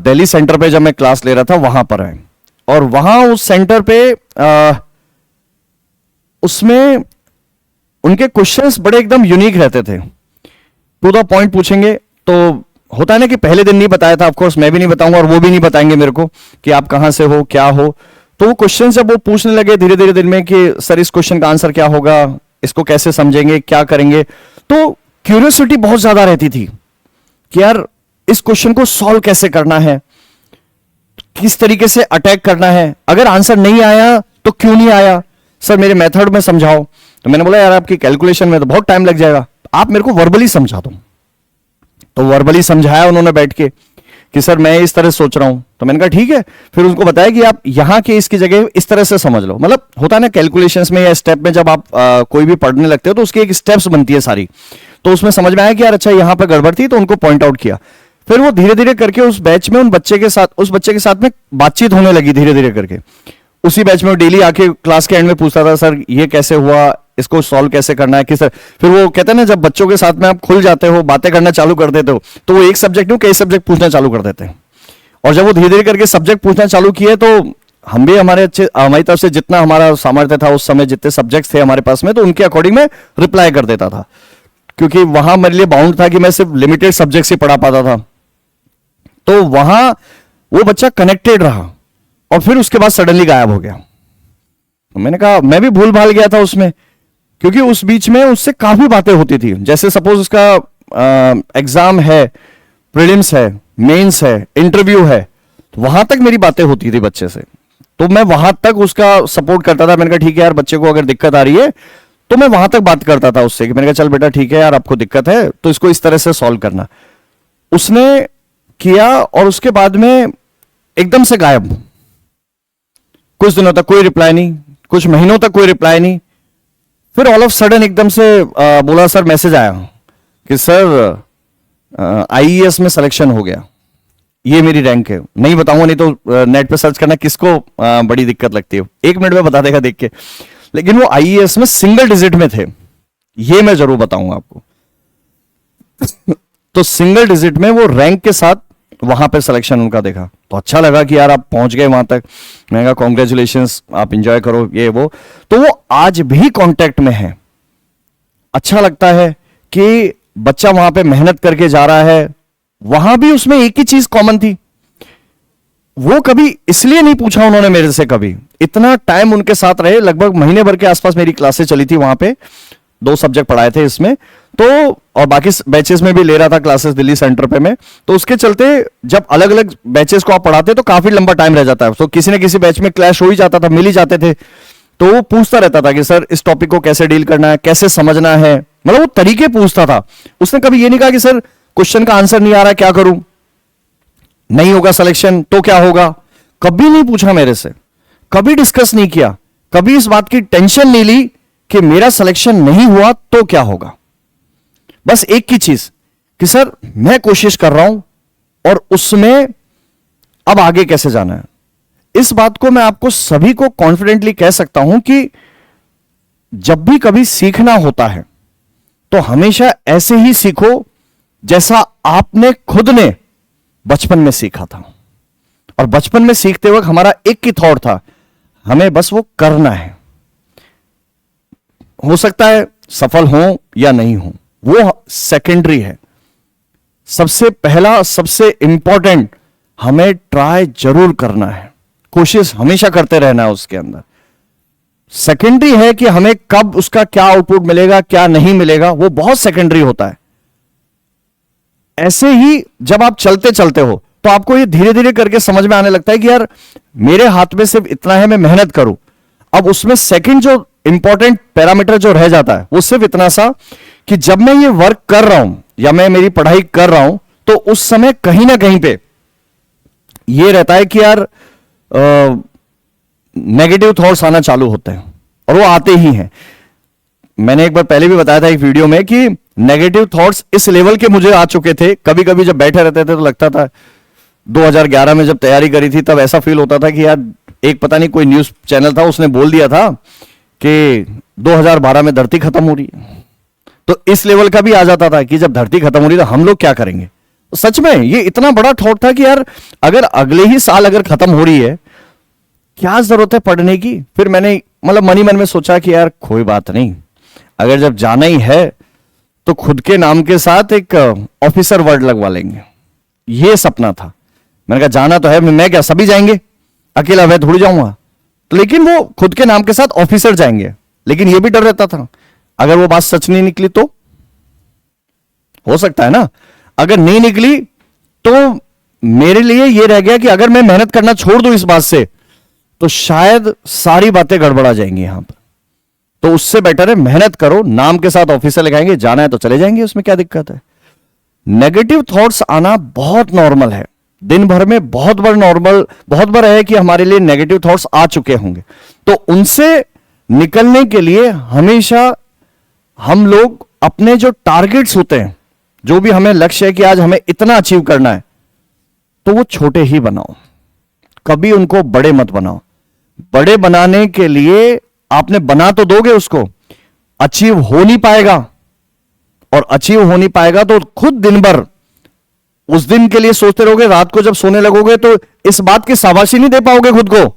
दिल्ली सेंटर पे, जब मैं क्लास ले रहा था वहां पर है, और वहां उस सेंटर पे उसमें उनके क्वेश्चंस बड़े एकदम यूनिक रहते थे, टू द पॉइंट पूछेंगे। तो होता है ना कि पहले दिन नहीं बताया था, ऑफ कोर्स मैं भी नहीं बताऊंगा और वो भी नहीं बताएंगे मेरे को कि आप कहां से हो क्या हो, तो वो क्वेश्चन जब वो पूछने लगे धीरे धीरे दिन में कि सर इस क्वेश्चन का आंसर क्या होगा, इसको कैसे समझेंगे, क्या करेंगे, तो क्यूरियोसिटी बहुत ज्यादा रहती थी कि यार इस क्वेश्चन को सॉल्व कैसे करना है, किस तरीके से अटैक करना है, अगर आंसर नहीं आया तो क्यों नहीं आया, सर मेरे मेथड में समझाओ। तो मैंने बोला यार आपकी कैलकुलेशन में तो बहुत टाइम लग जाएगा, आप मेरे को वर्बली समझा दो। तो वर्बली समझाया उन्होंने बैठ के कि सर मैं इस तरह सोच रहा हूं। तो मैंने कहा ठीक है, फिर उनको बताया कि आप यहां के इसकी जगह इस तरह से समझ लो। मतलब होता है ना कैलकुलेशंस में या स्टेप में जब आप कोई भी पढ़ने लगते हो तो उसकी एक स्टेप्स बनती है सारी, तो उसमें समझ में आया कि यार अच्छा यहां पर गड़बड़ थी, तो उनको पॉइंट आउट किया। फिर वो धीरे धीरे करके उस बैच में उस बच्चे के साथ में बातचीत होने लगी धीरे धीरे करके। उसी बैच में वो डेली आके क्लास के एंड में पूछता था सर ये कैसे हुआ, इसको सॉल्व कैसे करना है, किस तरह। फिर वो कहते हैं ना जब बच्चों के साथ में आप खुल जाते हो, बातें करना चालू कर देते हो, तो वो एक सब्जेक्ट नहीं कई सब्जेक्ट पूछना चालू कर देते हैं। और जब वो धीरे धीरे करके सब्जेक्ट पूछना चालू किए तो हम भी हमारी तरफ से जितना हमारा सामर्थ्य था उस समय, जितने सब्जेक्ट्स थे हमारे पास में, तो उनके अकॉर्डिंग में रिप्लाई कर देता था, क्योंकि वहां मेरे लिए बाउंड था कि मैं सिर्फ लिमिटेड सब्जेक्ट से पढ़ा पाता था। तो वहां वो बच्चा कनेक्टेड रहा और फिर उसके बाद सडनली गायब हो गया। मैंने कहा मैं भी भूल भाल गया था उसमें, क्योंकि उस बीच में उससे काफी बातें होती थी। जैसे सपोज उसका एग्जाम है, प्रीलिम्स है, मेंस है, इंटरव्यू है, तो वहां तक मेरी बातें होती थी बच्चे से, तो मैं वहां तक उसका सपोर्ट करता था। मैंने कहा ठीक है यार बच्चे को अगर दिक्कत आ रही है तो मैं वहां तक बात करता था उससे कि मैंने कहा चल बेटा ठीक है यार आपको दिक्कत है तो इसको इस तरह से सॉल्व करना। उसने किया और उसके बाद में एकदम से गायब, कुछ दिनों तक कोई रिप्लाई नहीं, कुछ महीनों तक कोई रिप्लाई नहीं। फिर ऑल ऑफ सडन एकदम से बोला सर मैसेज आया कि सर आईईएस में सिलेक्शन हो गया, ये मेरी रैंक है। नहीं बताऊंगा, नहीं तो नेट पे सर्च करना किसको बड़ी दिक्कत लगती है, 1 मिनट में बता देगा देख के। लेकिन वो आईईएस में सिंगल डिजिट में थे, ये मैं जरूर बताऊंगा आपको। तो सिंगल डिजिट में वो रैंक के साथ वहां पे सिलेक्शन उनका देखा, तो अच्छा लगा कि यार आप पहुंच गए वहां तक। मैंने कहा कॉन्ग्रेचुलेशंस, आप एंजॉय करो ये वो। तो वो आज भी कांटेक्ट में है। अच्छा लगता है कि बच्चा वहां पे मेहनत करके जा रहा है। वहां भी उसमें एक ही चीज कॉमन थी, वो कभी इसलिए नहीं पूछा उन्होंने मेरे से, कभी इतना टाइम उनके साथ रहे, लगभग महीने भर के आसपास मेरी क्लासेस चली थी वहां पे, 2 सब्जेक्ट पढ़ाए थे इसमें तो, और बाकी बैचेस में भी ले रहा था क्लासेस दिल्ली सेंटर पे में। तो उसके चलते जब अलग अलग बैचेस को आप पढ़ाते तो काफी लंबा टाइम रह जाता है, तो किसी न किसी बैच में क्लैश हो ही जाता था, मिल ही जाते थे। तो वो पूछता रहता था कि सर इस टॉपिक को कैसे डील करना है, कैसे समझना है, मतलब वो तरीके पूछता था। उसने कभी ये नहीं कहा कि सर क्वेश्चन का आंसर नहीं आ रहा क्या करूं, नहीं होगा सिलेक्शन तो क्या होगा, कभी नहीं पूछा मेरे से, कभी डिस्कस नहीं किया, कभी इस बात की टेंशन नहीं ली कि मेरा सिलेक्शन नहीं हुआ तो क्या होगा। बस एक ही चीज कि सर मैं कोशिश कर रहा हूं और उसमें अब आगे कैसे जाना है। इस बात को मैं आपको सभी को कॉन्फिडेंटली कह सकता हूं कि जब भी कभी सीखना होता है तो हमेशा ऐसे ही सीखो जैसा आपने खुद ने बचपन में सीखा था। और बचपन में सीखते वक्त हमारा एक ही थॉट था, हमें बस वो करना है। हो सकता है सफल हो या नहीं हो, वो सेकेंडरी है। सबसे पहला, सबसे इंपॉर्टेंट, हमें ट्राई जरूर करना है, कोशिश हमेशा करते रहना है उसके अंदर। सेकेंडरी है कि हमें कब उसका क्या आउटपुट मिलेगा क्या नहीं मिलेगा, वो बहुत सेकेंडरी होता है। ऐसे ही जब आप चलते चलते हो तो आपको ये धीरे धीरे करके समझ में आने लगता है कि यार मेरे हाथ में सिर्फ इतना है, मैं मेहनत करूं। अब उसमें सेकंड जो इंपॉर्टेंट पैरामीटर जो रह जाता है वो सिर्फ इतना सा कि जब मैं ये वर्क कर रहा हूं या मैं मेरी पढ़ाई कर रहा हूं तो उस समय कहीं ना कहीं पे ये रहता है कि यार नेगेटिव थॉट्स आना चालू होते हैं, और वो आते ही हैं। मैंने एक बार पहले भी बताया था एक वीडियो में कि नेगेटिव थॉट्स इस लेवल के मुझे आ चुके थे, कभी कभी जब बैठे रहते थे तो लगता था, 2011 में जब तैयारी करी थी तब ऐसा फील होता था कि यार एक पता नहीं कोई न्यूज चैनल था उसने बोल दिया था कि 2012 में धरती खत्म हो रही है, तो इस लेवल का भी आ जाता था कि जब धरती खत्म हो रही है तो हम लोग क्या करेंगे। तो सच में ये इतना बड़ा थॉट था कि यार अगर अगले ही साल अगर खत्म हो रही है क्या जरूरत है पढ़ने की। फिर मैंने मतलब मनी मन में सोचा कि यार कोई बात नहीं, अगर जब जाना ही है तो खुद के नाम के साथ एक ऑफिसर वर्ड लगवा लेंगे, ये सपना था। मैंने कहा जाना तो है, मैं क्या सभी जाएंगे, अकेला मैं थोड़ी जाऊंगा। तो लेकिन वो खुद के नाम के साथ ऑफिसर जाएंगे, लेकिन ये भी डर रहता था अगर वो बात सच नहीं निकली तो, हो सकता है ना, अगर नहीं निकली तो मेरे लिए ये रह गया कि अगर मैं मेहनत करना छोड़ दूं इस बात से तो शायद सारी बातें गड़बड़ा जाएंगी यहां पर। तो उससे बेटर है मेहनत करो, नाम के साथ ऑफिसर लगाएंगे, जाना है तो चले जाएंगे, उसमें क्या दिक्कत है। नेगेटिव थॉट्स आना बहुत नॉर्मल है, दिन भर में बहुत बार है कि हमारे लिए नेगेटिव थॉट्स आ चुके होंगे। तो उनसे निकलने के लिए हमेशा हम लोग अपने जो टारगेट्स होते हैं, जो भी हमें लक्ष्य है कि आज हमें इतना अचीव करना है, तो वो छोटे ही बनाओ, कभी उनको बड़े मत बनाओ। बड़े बनाने के लिए आपने बना तो दोगे, उसको अचीव हो नहीं पाएगा, और अचीव हो नहीं पाएगा तो खुद दिन भर उस दिन के लिए सोचते रहोगे, रात को जब सोने लगोगे तो इस बात की शाबाशी नहीं दे पाओगे खुद को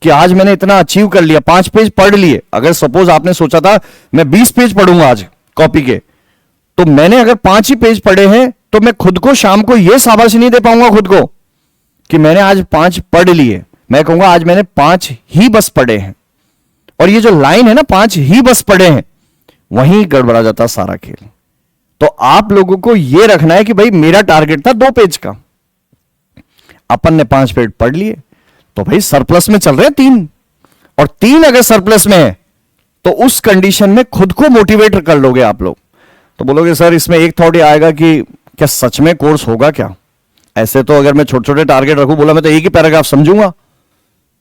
कि आज मैंने इतना अचीव कर लिया, 5 पेज पढ़ लिए। अगर सपोज आपने सोचा था मैं 20 पेज पढ़ूंगा आज कॉपी के, तो मैंने अगर 5 ही पेज पढ़े हैं तो मैं खुद को शाम को यह शाबाशी नहीं दे पाऊंगा खुद को कि मैंने आज 5 पढ़ लिए। मैं कहूंगा आज मैंने 5 ही बस पढ़े हैं, और ये जो लाइन है ना 5 ही बस पढ़े हैं, वहीं गड़बड़ा जाता सारा खेल। तो आप लोगों को यह रखना है कि भाई मेरा टारगेट था 2 पेज का, अपन ने 5 पेज पढ़ लिए, तो भाई सरप्लस में चल रहे हैं 3, और 3 अगर सरप्लस में है तो उस कंडीशन में खुद को मोटिवेट कर लोगे आप लोग। तो बोलोगे सर इसमें एक थॉट आएगा कि क्या सच में कोर्स होगा क्या? ऐसे तो अगर मैं छोटे छोटे टारगेट रखूं, बोला मैं तो एक ही पैराग्राफ समझूंगा,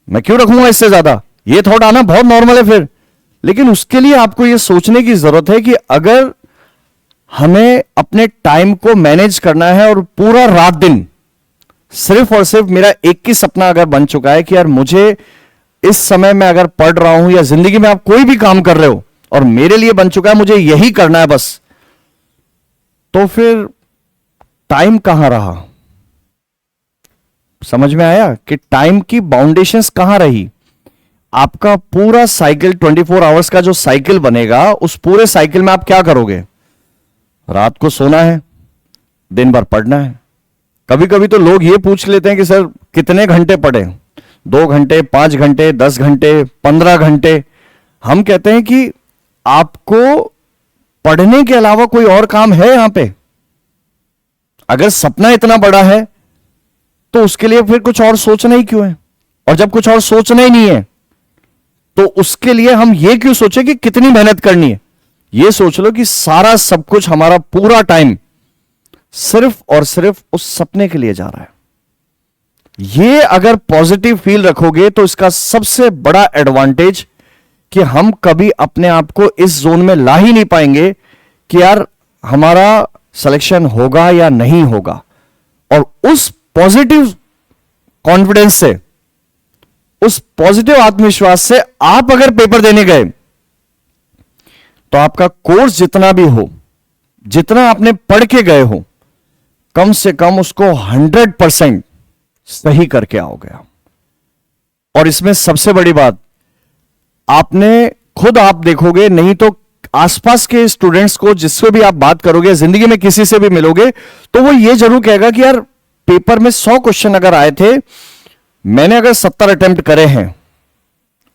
मैं क्यों रखूंगा इससे ज्यादा? ये थॉट आना बहुत नॉर्मल है फिर। लेकिन उसके लिए आपको यह सोचने की जरूरत है कि अगर हमें अपने टाइम को मैनेज करना है और पूरा रात दिन सिर्फ और सिर्फ मेरा एक ही सपना अगर बन चुका है कि यार मुझे इस समय में अगर पढ़ रहा हूं या जिंदगी में आप कोई भी काम कर रहे हो और मेरे लिए बन चुका है मुझे यही करना है बस, तो फिर टाइम कहां रहा? समझ में आया कि टाइम की बाउंडेशंस कहां रही? आपका पूरा साइकिल 24 आवर्स का जो साइकिल बनेगा, उस पूरे साइकिल में आप क्या करोगे? रात को सोना है, दिन भर पढ़ना है। कभी कभी तो लोग ये पूछ लेते हैं कि सर कितने घंटे पढ़े? 2 घंटे, 5 घंटे, 10 घंटे, 15 घंटे। हम कहते हैं कि आपको पढ़ने के अलावा कोई और काम है यहां पे? अगर सपना इतना बड़ा है तो उसके लिए फिर कुछ और सोचना ही क्यों है? और जब कुछ और सोचना ही नहीं है तो उसके लिए हम ये क्यों सोचे कि कितनी मेहनत करनी है? ये सोच लो कि सारा सब कुछ, हमारा पूरा टाइम सिर्फ और सिर्फ उस सपने के लिए जा रहा है। ये अगर पॉजिटिव फील रखोगे तो इसका सबसे बड़ा एडवांटेज कि हम कभी अपने आप को इस जोन में ला ही नहीं पाएंगे कि यार हमारा सिलेक्शन होगा या नहीं होगा। और उस पॉजिटिव कॉन्फिडेंस से, उस पॉजिटिव आत्मविश्वास से आप अगर पेपर देने गए तो आपका कोर्स जितना भी हो, जितना आपने पढ़ के गए हो, कम से कम उसको 100% सही करके आओगे। और इसमें सबसे बड़ी बात, आपने खुद आप देखोगे, नहीं तो आसपास के स्टूडेंट्स को जिससे भी आप बात करोगे, जिंदगी में किसी से भी मिलोगे, तो वो ये जरूर कहेगा कि यार पेपर में 100 क्वेश्चन अगर आए थे, मैंने अगर 70 अटेम्प्ट करे हैं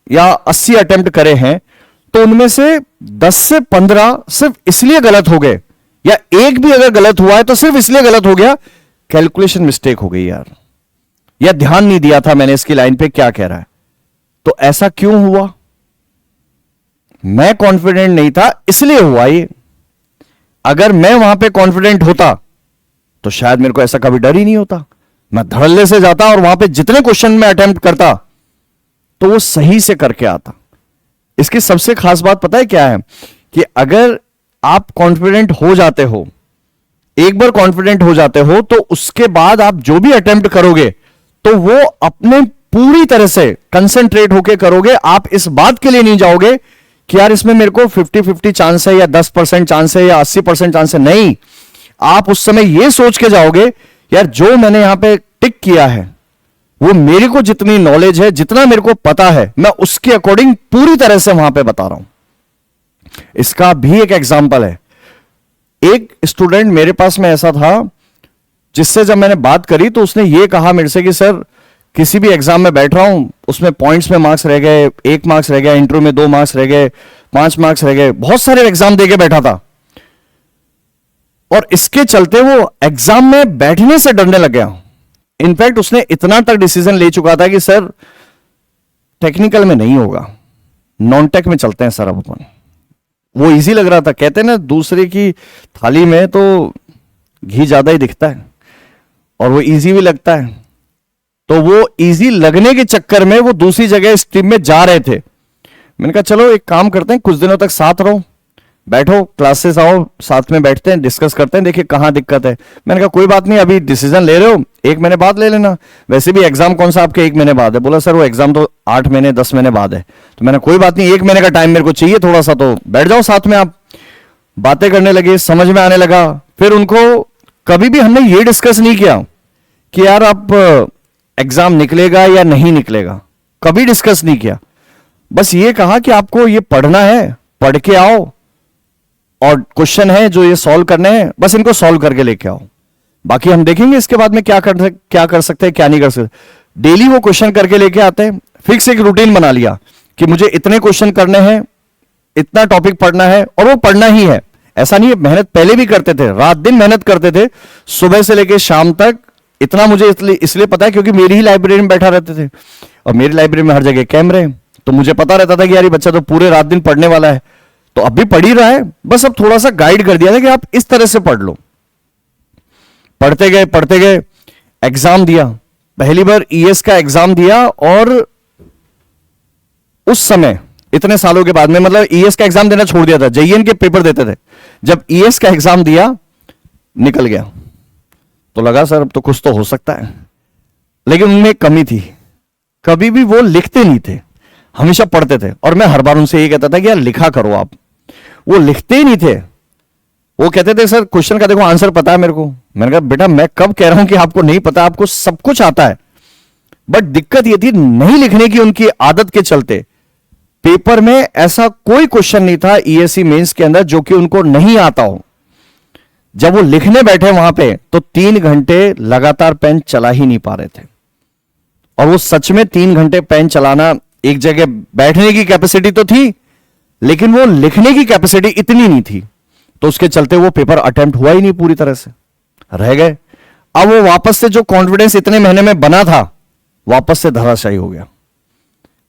या 80 अटेम्प्ट करे हैं, तो उनमें से 10 से 15 सिर्फ इसलिए गलत हो गए, या एक भी अगर गलत हुआ है तो सिर्फ इसलिए गलत हो गया कैलकुलेशन मिस्टेक हो गई यार, या ध्यान नहीं दिया था मैंने इसकी लाइन पे क्या कह रहा है। तो ऐसा क्यों हुआ? मैं कॉन्फिडेंट नहीं था इसलिए हुआ ये। अगर मैं वहां पे कॉन्फिडेंट होता तो शायद मेरे को ऐसा कभी डर ही नहीं होता, मैं धड़ल्ले से जाता और वहां पे जितने क्वेश्चन में अटेम्प्ट करता तो वो सही से करके आता। इसकी सबसे खास बात पता है क्या है? कि अगर आप कॉन्फिडेंट हो जाते हो, एक बार कॉन्फिडेंट हो जाते हो, तो उसके बाद आप जो भी अटेम्प्ट करोगे तो वो अपने पूरी तरह से कंसंट्रेट होकर करोगे। आप इस बात के लिए नहीं जाओगे कि यार इसमें मेरे को 50-50 चांस है या 10% चांस है या 80% चांस है। नहीं, आप उस समय यह सोच के जाओगे यार जो मैंने यहां पे टिक किया है वो मेरे को जितनी नॉलेज है, जितना मेरे को पता है, मैं उसके अकॉर्डिंग पूरी तरह से वहां पे बता रहा हूं। इसका भी एक एग्जांपल है। एक स्टूडेंट मेरे पास में ऐसा था जिससे जब मैंने बात करी तो उसने ये कहा मेरे से कि सर किसी भी एग्जाम में बैठ रहा हूं, उसमें पॉइंट्स में मार्क्स रह गए, 1 मार्क्स रह गया, इंटरव्यू में 2 मार्क्स रह गए, 5 मार्क्स रह गए, बहुत सारे एग्जाम दे के बैठा था और इसके चलते वो एग्जाम में बैठने से डरने लग गया। इनफैक्ट उसने इतना तक डिसीजन ले चुका था कि सर टेक्निकल में नहीं होगा, नॉन टेक में चलते हैं सर अब अपन। वो इजी लग रहा था, कहते हैं ना दूसरे की थाली में तो घी ज्यादा ही दिखता है और वो इजी भी लगता है, तो वो इजी लगने के चक्कर में वो दूसरी जगह स्ट्रीम में जा रहे थे। मैंने कहा चलो एक काम करते हैं, कुछ दिनों तक साथ रहो, बैठो क्लासेस आओ, साथ में बैठते हैं, डिस्कस करते हैं, देखिए कहां दिक्कत है। मैंने कहा कोई बात नहीं, अभी डिसीजन ले रहे हो 1 महीने बाद ले लेना, वैसे भी एग्जाम कौन सा आपके 1 महीने बाद है। बोला सर वो एग्जाम तो 8 महीने 10 महीने बाद है। तो मैंने कोई बात नहीं, 1 महीने का टाइम मेरे को चाहिए थोड़ा सा, तो बैठ जाओ साथ में। आप बातें करने लगे, समझ में आने लगा। फिर उनको कभी भी हमने ये डिस्कस नहीं किया कि यार आप एग्जाम निकलेगा या नहीं निकलेगा, कभी डिस्कस नहीं किया। बस ये कहा कि आपको ये पढ़ना है, पढ़ के आओ, और क्वेश्चन है जो ये सॉल्व करने हैं, बस इनको सॉल्व करके लेके आओ, बाकी हम देखेंगे इसके बाद में क्या कर सकते हैं, क्या नहीं कर सकते। डेली वो क्वेश्चन करके लेके आते हैं, फिक्स एक रूटीन बना लिया कि मुझे इतने क्वेश्चन करने हैं, इतना टॉपिक पढ़ना है, और वो पढ़ना ही है। ऐसा नहीं है, मेहनत पहले भी करते थे, रात दिन मेहनत करते थे, सुबह से लेके शाम तक। इतना मुझे इसलिए पता है क्योंकि मेरी ही लाइब्रेरी में बैठा रहते थे, और मेरी लाइब्रेरी में हर जगह कैमरे, तो मुझे पता रहता था कि यार ये बच्चा तो पूरे रात दिन पढ़ने वाला है, तो अब भी पढ़ ही रहा है, बस अब थोड़ा सा गाइड कर दिया था कि आप इस तरह से पढ़ लो। पढ़ते गए, एग्जाम दिया, पहली बार ईएस का एग्जाम दिया, और उस समय इतने सालों के बाद में, मतलब ईएस का एग्जाम देना छोड़ दिया था, जेईएन के पेपर देते थे, जब ईएस का एग्जाम दिया निकल गया, तो लगा सर अब तो कुछ तो हो सकता है। लेकिन उनमें एक कमी थी, कभी भी वो लिखते नहीं थे, हमेशा पढ़ते थे। और मैं हर बार उनसे ये कहता था कि यार लिखा करो आप, वो लिखते ही नहीं थे। वो कहते थे सर क्वेश्चन का देखो आंसर पता है मेरे को। मैंने कहा बेटा मैं कब कह रहा हूं कि आपको नहीं पता, आपको सब कुछ आता है, बट दिक्कत ये थी नहीं लिखने की उनकी आदत के चलते। पेपर में ऐसा कोई क्वेश्चन नहीं था ईएससी मेंस के अंदर जो कि उनको नहीं आता हो। जब वो लिखने बैठे वहां पे, तो 3 घंटे लगातार पेन चला ही नहीं पा रहे थे। और वो सच में 3 घंटे पेन चलाना, एक जगह बैठने की कैपेसिटी तो थी, लेकिन वो लिखने की कैपेसिटी इतनी नहीं थी, तो उसके चलते वो पेपर अटेम्प्ट हुआ ही नहीं, पूरी तरह से रह गए। अब वो वापस से जो कॉन्फिडेंस इतने महीने में बना था, वापस से धराशायी हो गया।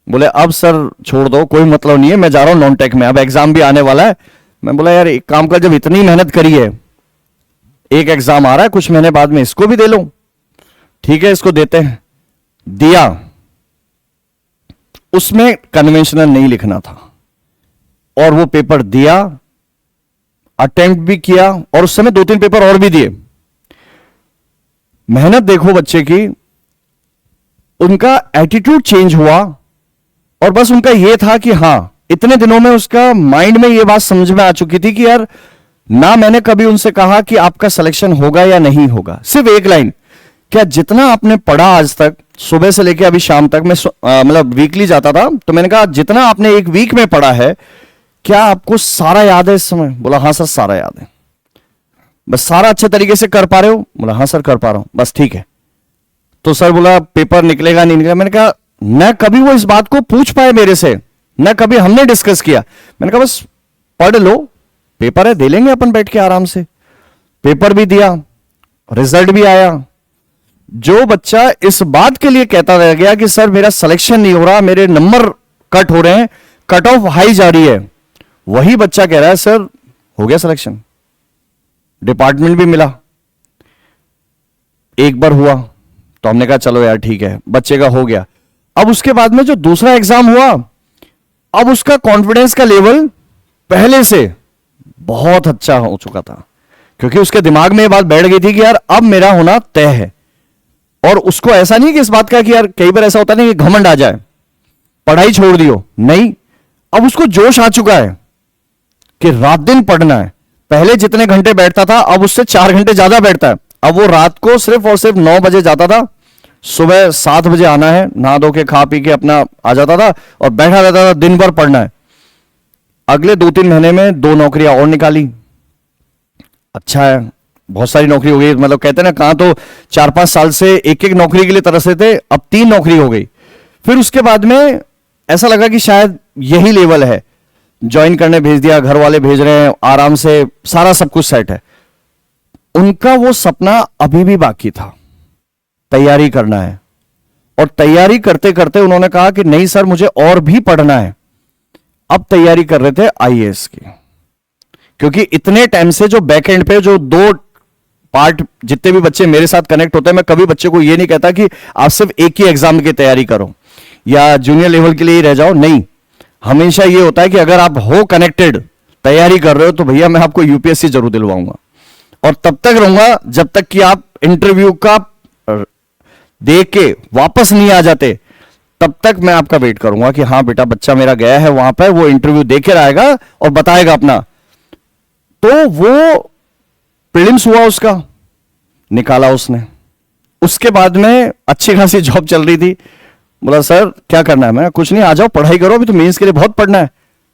बोले अब सर छोड़ दो, कोई मतलब नहीं है, मैं जा रहा हूं नॉन टेक में, अब एग्जाम भी आने वाला है। मैं बोला यार एक काम कर, जब इतनी मेहनत करी है, एक एग्जाम आ रहा है कुछ महीने बाद में, इसको भी दे लो, ठीक है इसको देते हैं। दिया, उसमें कन्वेंशनल नहीं लिखना था, और वो पेपर दिया, अटेम्प्ट भी किया, और उस समय 2-3 पेपर और भी दिए। मेहनत देखो बच्चे की, उनका एटीट्यूड चेंज हुआ, और बस उनका यह था कि हां, इतने दिनों में उसका माइंड में यह बात समझ में आ चुकी थी कि यार ना मैंने कभी उनसे कहा कि आपका सिलेक्शन होगा या नहीं होगा, सिर्फ एक लाइन, क्या जितना आपने पढ़ा आज तक, सुबह से लेके अभी शाम तक, मैं मतलब वीकली जाता था, तो मैंने कहा जितना आपने एक वीक में पढ़ा है, क्या आपको सारा याद है इस समय? बोला हां सर सारा याद है। बस सारा अच्छे तरीके से कर पा रहे हो? बोला हां सर कर पा रहा हूं। बस ठीक है। तो सर बोला पेपर निकलेगा नहीं निकलेगा? मैंने कहा न कभी वो इस बात को पूछ पाए मेरे से, न कभी हमने डिस्कस किया। मैंने कहा बस पढ़ लो, पेपर है, दे लेंगे अपन बैठ के आराम से। पेपर भी दिया, रिजल्ट भी आया। जो बच्चा इस बात के लिए कहता रह गया कि सर मेरा सिलेक्शन नहीं हो रहा, मेरे नंबर कट हो रहे हैं, कट ऑफ हाई जा रही है, वही बच्चा कह रहा है सर हो गया सिलेक्शन, डिपार्टमेंट भी मिला। एक बार हुआ तो हमने कहा चलो यार ठीक है, बच्चे का हो गया। अब उसके बाद में जो दूसरा एग्जाम हुआ, अब उसका कॉन्फिडेंस का लेवल पहले से बहुत अच्छा हो चुका था, क्योंकि उसके दिमाग में ये बात बैठ गई थी कि यार अब मेरा होना तय है। और उसको ऐसा नहीं कि इस बात का कि यार कई बार ऐसा होता नहीं कि घमंड आ जाए, पढ़ाई छोड़ दियो, नहीं, अब उसको जोश आ चुका है कि रात दिन पढ़ना है। पहले जितने घंटे बैठता था अब उससे 4 घंटे ज्यादा बैठता है। अब वो रात को सिर्फ और सिर्फ 9 बजे जाता था, सुबह 7 बजे आना है, नहा धो के खा पी के अपना आ जाता था और बैठा रहता था, दिन भर पढ़ना है। अगले 2-3 महीने में 2 नौकरियां और निकाली, अच्छा है, बहुत सारी नौकरी हो गई, मतलब कहते हैं ना, कहां तो 4-5 साल से एक एक नौकरी के लिए तरसे थे, अब 3 नौकरी हो गई। फिर उसके बाद में ऐसा लगा कि शायद यही लेवल है, ज्वाइन करने भेज दिया, घर वाले भेज रहे हैं, आराम से सारा सब कुछ सेट है। उनका वो सपना अभी भी बाकी था, तैयारी करना है। और तैयारी करते करते उन्होंने कहा कि नहीं सर, मुझे और भी पढ़ना है। अब तैयारी कर रहे थे आईएएस की, क्योंकि इतने टाइम से जो बैक एंड पे जो 2 पार्ट, जितने भी बच्चे मेरे साथ कनेक्ट होते हैं, मैं कभी बच्चे को ये नहीं कहता कि आप सिर्फ एक ही एग्जाम की तैयारी करो या जूनियर लेवल के लिए ही रह जाओ, नहीं। हमेशा ये होता है कि अगर आप हो कनेक्टेड, तैयारी कर रहे हो, तो भैया मैं आपको यूपीएससी जरूर दिलवाऊंगा, और तब तक रहूंगा जब तक कि आप इंटरव्यू का दे के वापस नहीं आ जाते, तब तक मैं आपका वेट करूंगा कि हाँ बेटा, बच्चा मेरा गया है वहां पर, वो इंटरव्यू दे के आएगा और बताएगा अपना। तो वो प्रीलिम्स हुआ, उसका निकाला उसने। उसके बाद में अच्छी खासी जॉब चल रही थी। बोला सर क्या करना है? मैं कुछ नहीं, आ जाओ पढ़ाई करो, अभी तो मेंस के लिए बहुत पढ़ना है।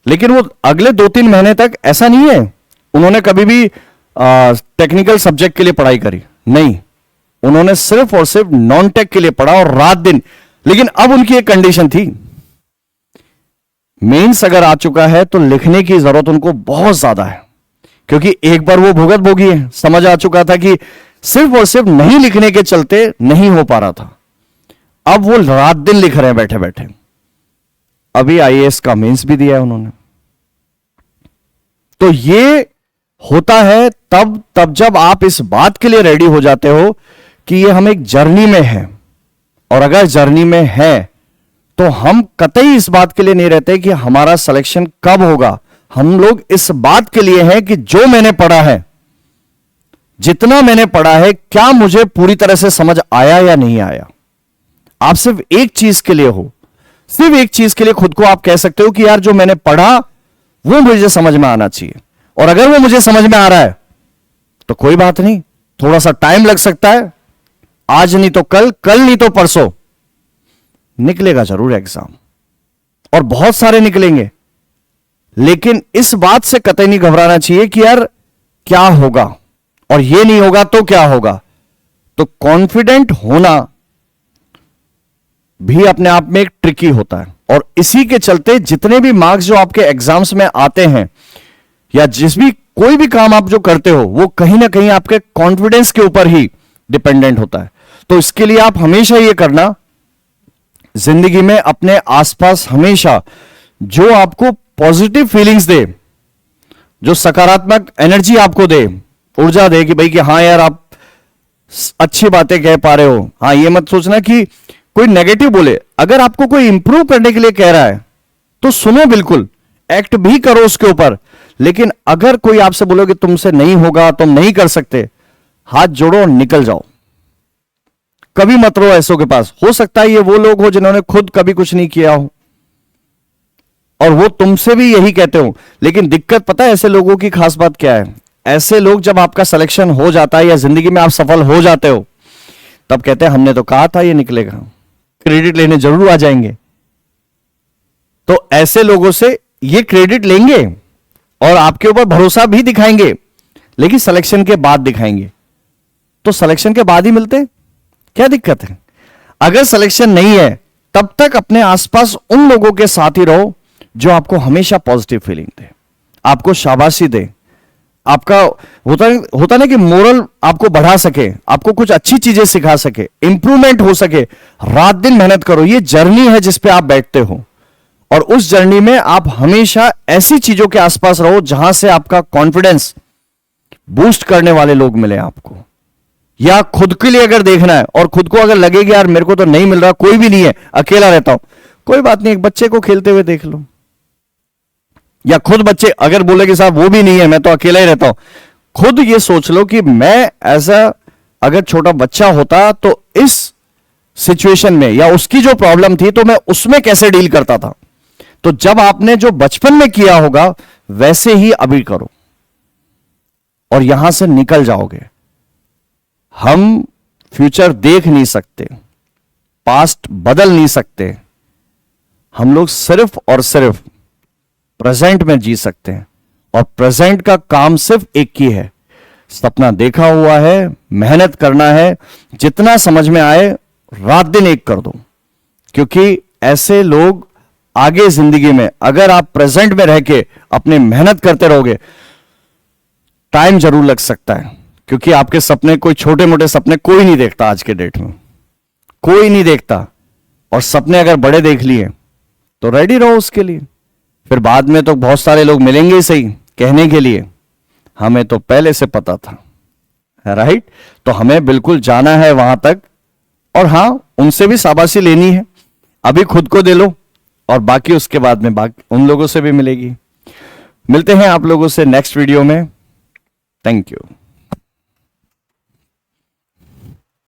लेकिन वो अगले 2-3 महीने तक ऐसा नहीं है उन्होंने कभी भी टेक्निकल सब्जेक्ट के लिए पढ़ाई करी, नहीं। उन्होंने सिर्फ और सिर्फ नॉन टेक के लिए पढ़ा, और रात दिन। लेकिन अब उनकी एक कंडीशन थी, मेंस अगर आ चुका है तो लिखने की जरूरत उनको बहुत ज्यादा है, क्योंकि एक बार वो भुगत भोगी है, समझ आ चुका था कि सिर्फ और सिर्फ नहीं लिखने के चलते नहीं हो पा रहा था। अब वो रात दिन लिख रहे हैं बैठे बैठे। अभी आईएएस का मेंस भी दिया है उन्होंने। तो ये होता है तब जब आप इस बात के लिए रेडी हो जाते हो कि ये हम एक जर्नी में हैं, और अगर जर्नी में है तो हम कतई इस बात के लिए नहीं रहते कि हमारा सिलेक्शन कब होगा। हम लोग इस बात के लिए हैं कि जो मैंने पढ़ा है, जितना मैंने पढ़ा है, क्या मुझे पूरी तरह से समझ आया या नहीं आया। आप सिर्फ एक चीज के लिए हो, सिर्फ एक चीज के लिए खुद को आप कह सकते हो कि यार जो मैंने पढ़ा वो मुझे समझ में आना चाहिए। और अगर वो मुझे समझ में आ रहा है तो कोई बात नहीं, थोड़ा सा टाइम लग सकता है, आज नहीं तो कल, कल नहीं तो परसों, निकलेगा जरूर एग्जाम, और बहुत सारे निकलेंगे। लेकिन इस बात से कतई नहीं घबराना चाहिए कि यार क्या होगा, और ये नहीं होगा तो क्या होगा। तो कॉन्फिडेंट होना भी अपने आप में एक ट्रिकी होता है, और इसी के चलते जितने भी मार्क्स जो आपके एग्जाम्स में आते हैं, या जिस भी कोई भी काम आप जो करते हो, वो कहीं ना कहीं आपके कॉन्फिडेंस के ऊपर ही डिपेंडेंट होता है। तो इसके लिए आप हमेशा ये करना, जिंदगी में अपने आसपास हमेशा जो आपको पॉजिटिव फीलिंग्स दे, जो सकारात्मक एनर्जी आपको दे, ऊर्जा दे कि भाई कि हाँ यार आप अच्छी बातें कह पा रहे हो। हाँ, ये मत सोचना कि कोई नेगेटिव बोले। अगर आपको कोई इंप्रूव करने के लिए कह रहा है तो सुनो, बिल्कुल एक्ट भी करो उसके ऊपर। लेकिन अगर कोई आपसे बोले कि तुमसे नहीं होगा, तुम नहीं कर सकते, हाथ जोड़ो और निकल जाओ। कभी मत रहो ऐसों के पास। हो सकता है ये वो लोग हो जिन्होंने खुद कभी कुछ नहीं किया हो, और वो तुमसे भी यही कहते हो। लेकिन दिक्कत पता है ऐसे लोगों की खास बात क्या है? ऐसे लोग जब आपका सिलेक्शन हो जाता है या जिंदगी में आप सफल हो जाते हो, तब कहते हैं हमने तो कहा था ये निकलेगा, क्रेडिट लेने जरूर आ जाएंगे। तो ऐसे लोगों से ये क्रेडिट लेंगे और आपके ऊपर भरोसा भी दिखाएंगे, लेकिन सिलेक्शन के बाद दिखाएंगे। तो सिलेक्शन के बाद ही मिलते, क्या दिक्कत है? अगर सिलेक्शन नहीं है तब तक अपने आसपास उन लोगों के साथ ही रहो जो आपको हमेशा पॉजिटिव फीलिंग दे, आपको शाबाशी दे, आपका होता ना कि मोरल आपको बढ़ा सके, आपको कुछ अच्छी चीजें सिखा सके, इंप्रूवमेंट हो सके। रात दिन मेहनत करो, ये जर्नी है जिस पे आप बैठते हो, और उस जर्नी में आप हमेशा ऐसी चीजों के आसपास रहो जहां से आपका कॉन्फिडेंस बूस्ट करने वाले लोग मिले आपको। या खुद के लिए अगर देखना है और खुद को अगर लगेगा यार मेरे को तो नहीं मिल रहा, कोई भी नहीं है, अकेला रहता हूं, कोई बात नहीं, एक बच्चे को खेलते हुए देख लो। या खुद बच्चे अगर बोले कि साहब वो भी नहीं है, मैं तो अकेला ही रहता हूं, खुद ये सोच लो कि मैं अगर छोटा बच्चा होता तो इस सिचुएशन में या उसकी जो प्रॉब्लम थी तो मैं उसमें कैसे डील करता था। तो जब आपने जो बचपन में किया होगा वैसे ही अभी करो और यहां से निकल जाओगे। हम फ्यूचर देख नहीं सकते, पास्ट बदल नहीं सकते, हम लोग सिर्फ और सिर्फ प्रेजेंट में जी सकते हैं, और प्रेजेंट का काम सिर्फ एक ही है सपना देखा हुआ है, मेहनत करना है, जितना समझ में आए रात दिन एक कर दो, क्योंकि ऐसे लोग आगे जिंदगी में, अगर आप प्रेजेंट में रह के अपनी मेहनत करते रहोगे, टाइम जरूर लग सकता है, क्योंकि आपके सपने, कोई छोटे मोटे सपने कोई नहीं देखता आज के डेट में, कोई नहीं देखता। और सपने अगर बड़े देख लिए तो रेडी रहो उसके लिए, फिर बाद में तो बहुत सारे लोग मिलेंगे ही सही कहने के लिए, हमें तो पहले से पता था, राइट। तो हमें बिल्कुल जाना है वहां तक, और हां, उनसे भी शाबाशी लेनी है, अभी खुद को दे लो, और बाकी उसके बाद में बाकी उन लोगों से भी मिलेगी। मिलते हैं आप लोगों से नेक्स्ट वीडियो में। Thank you.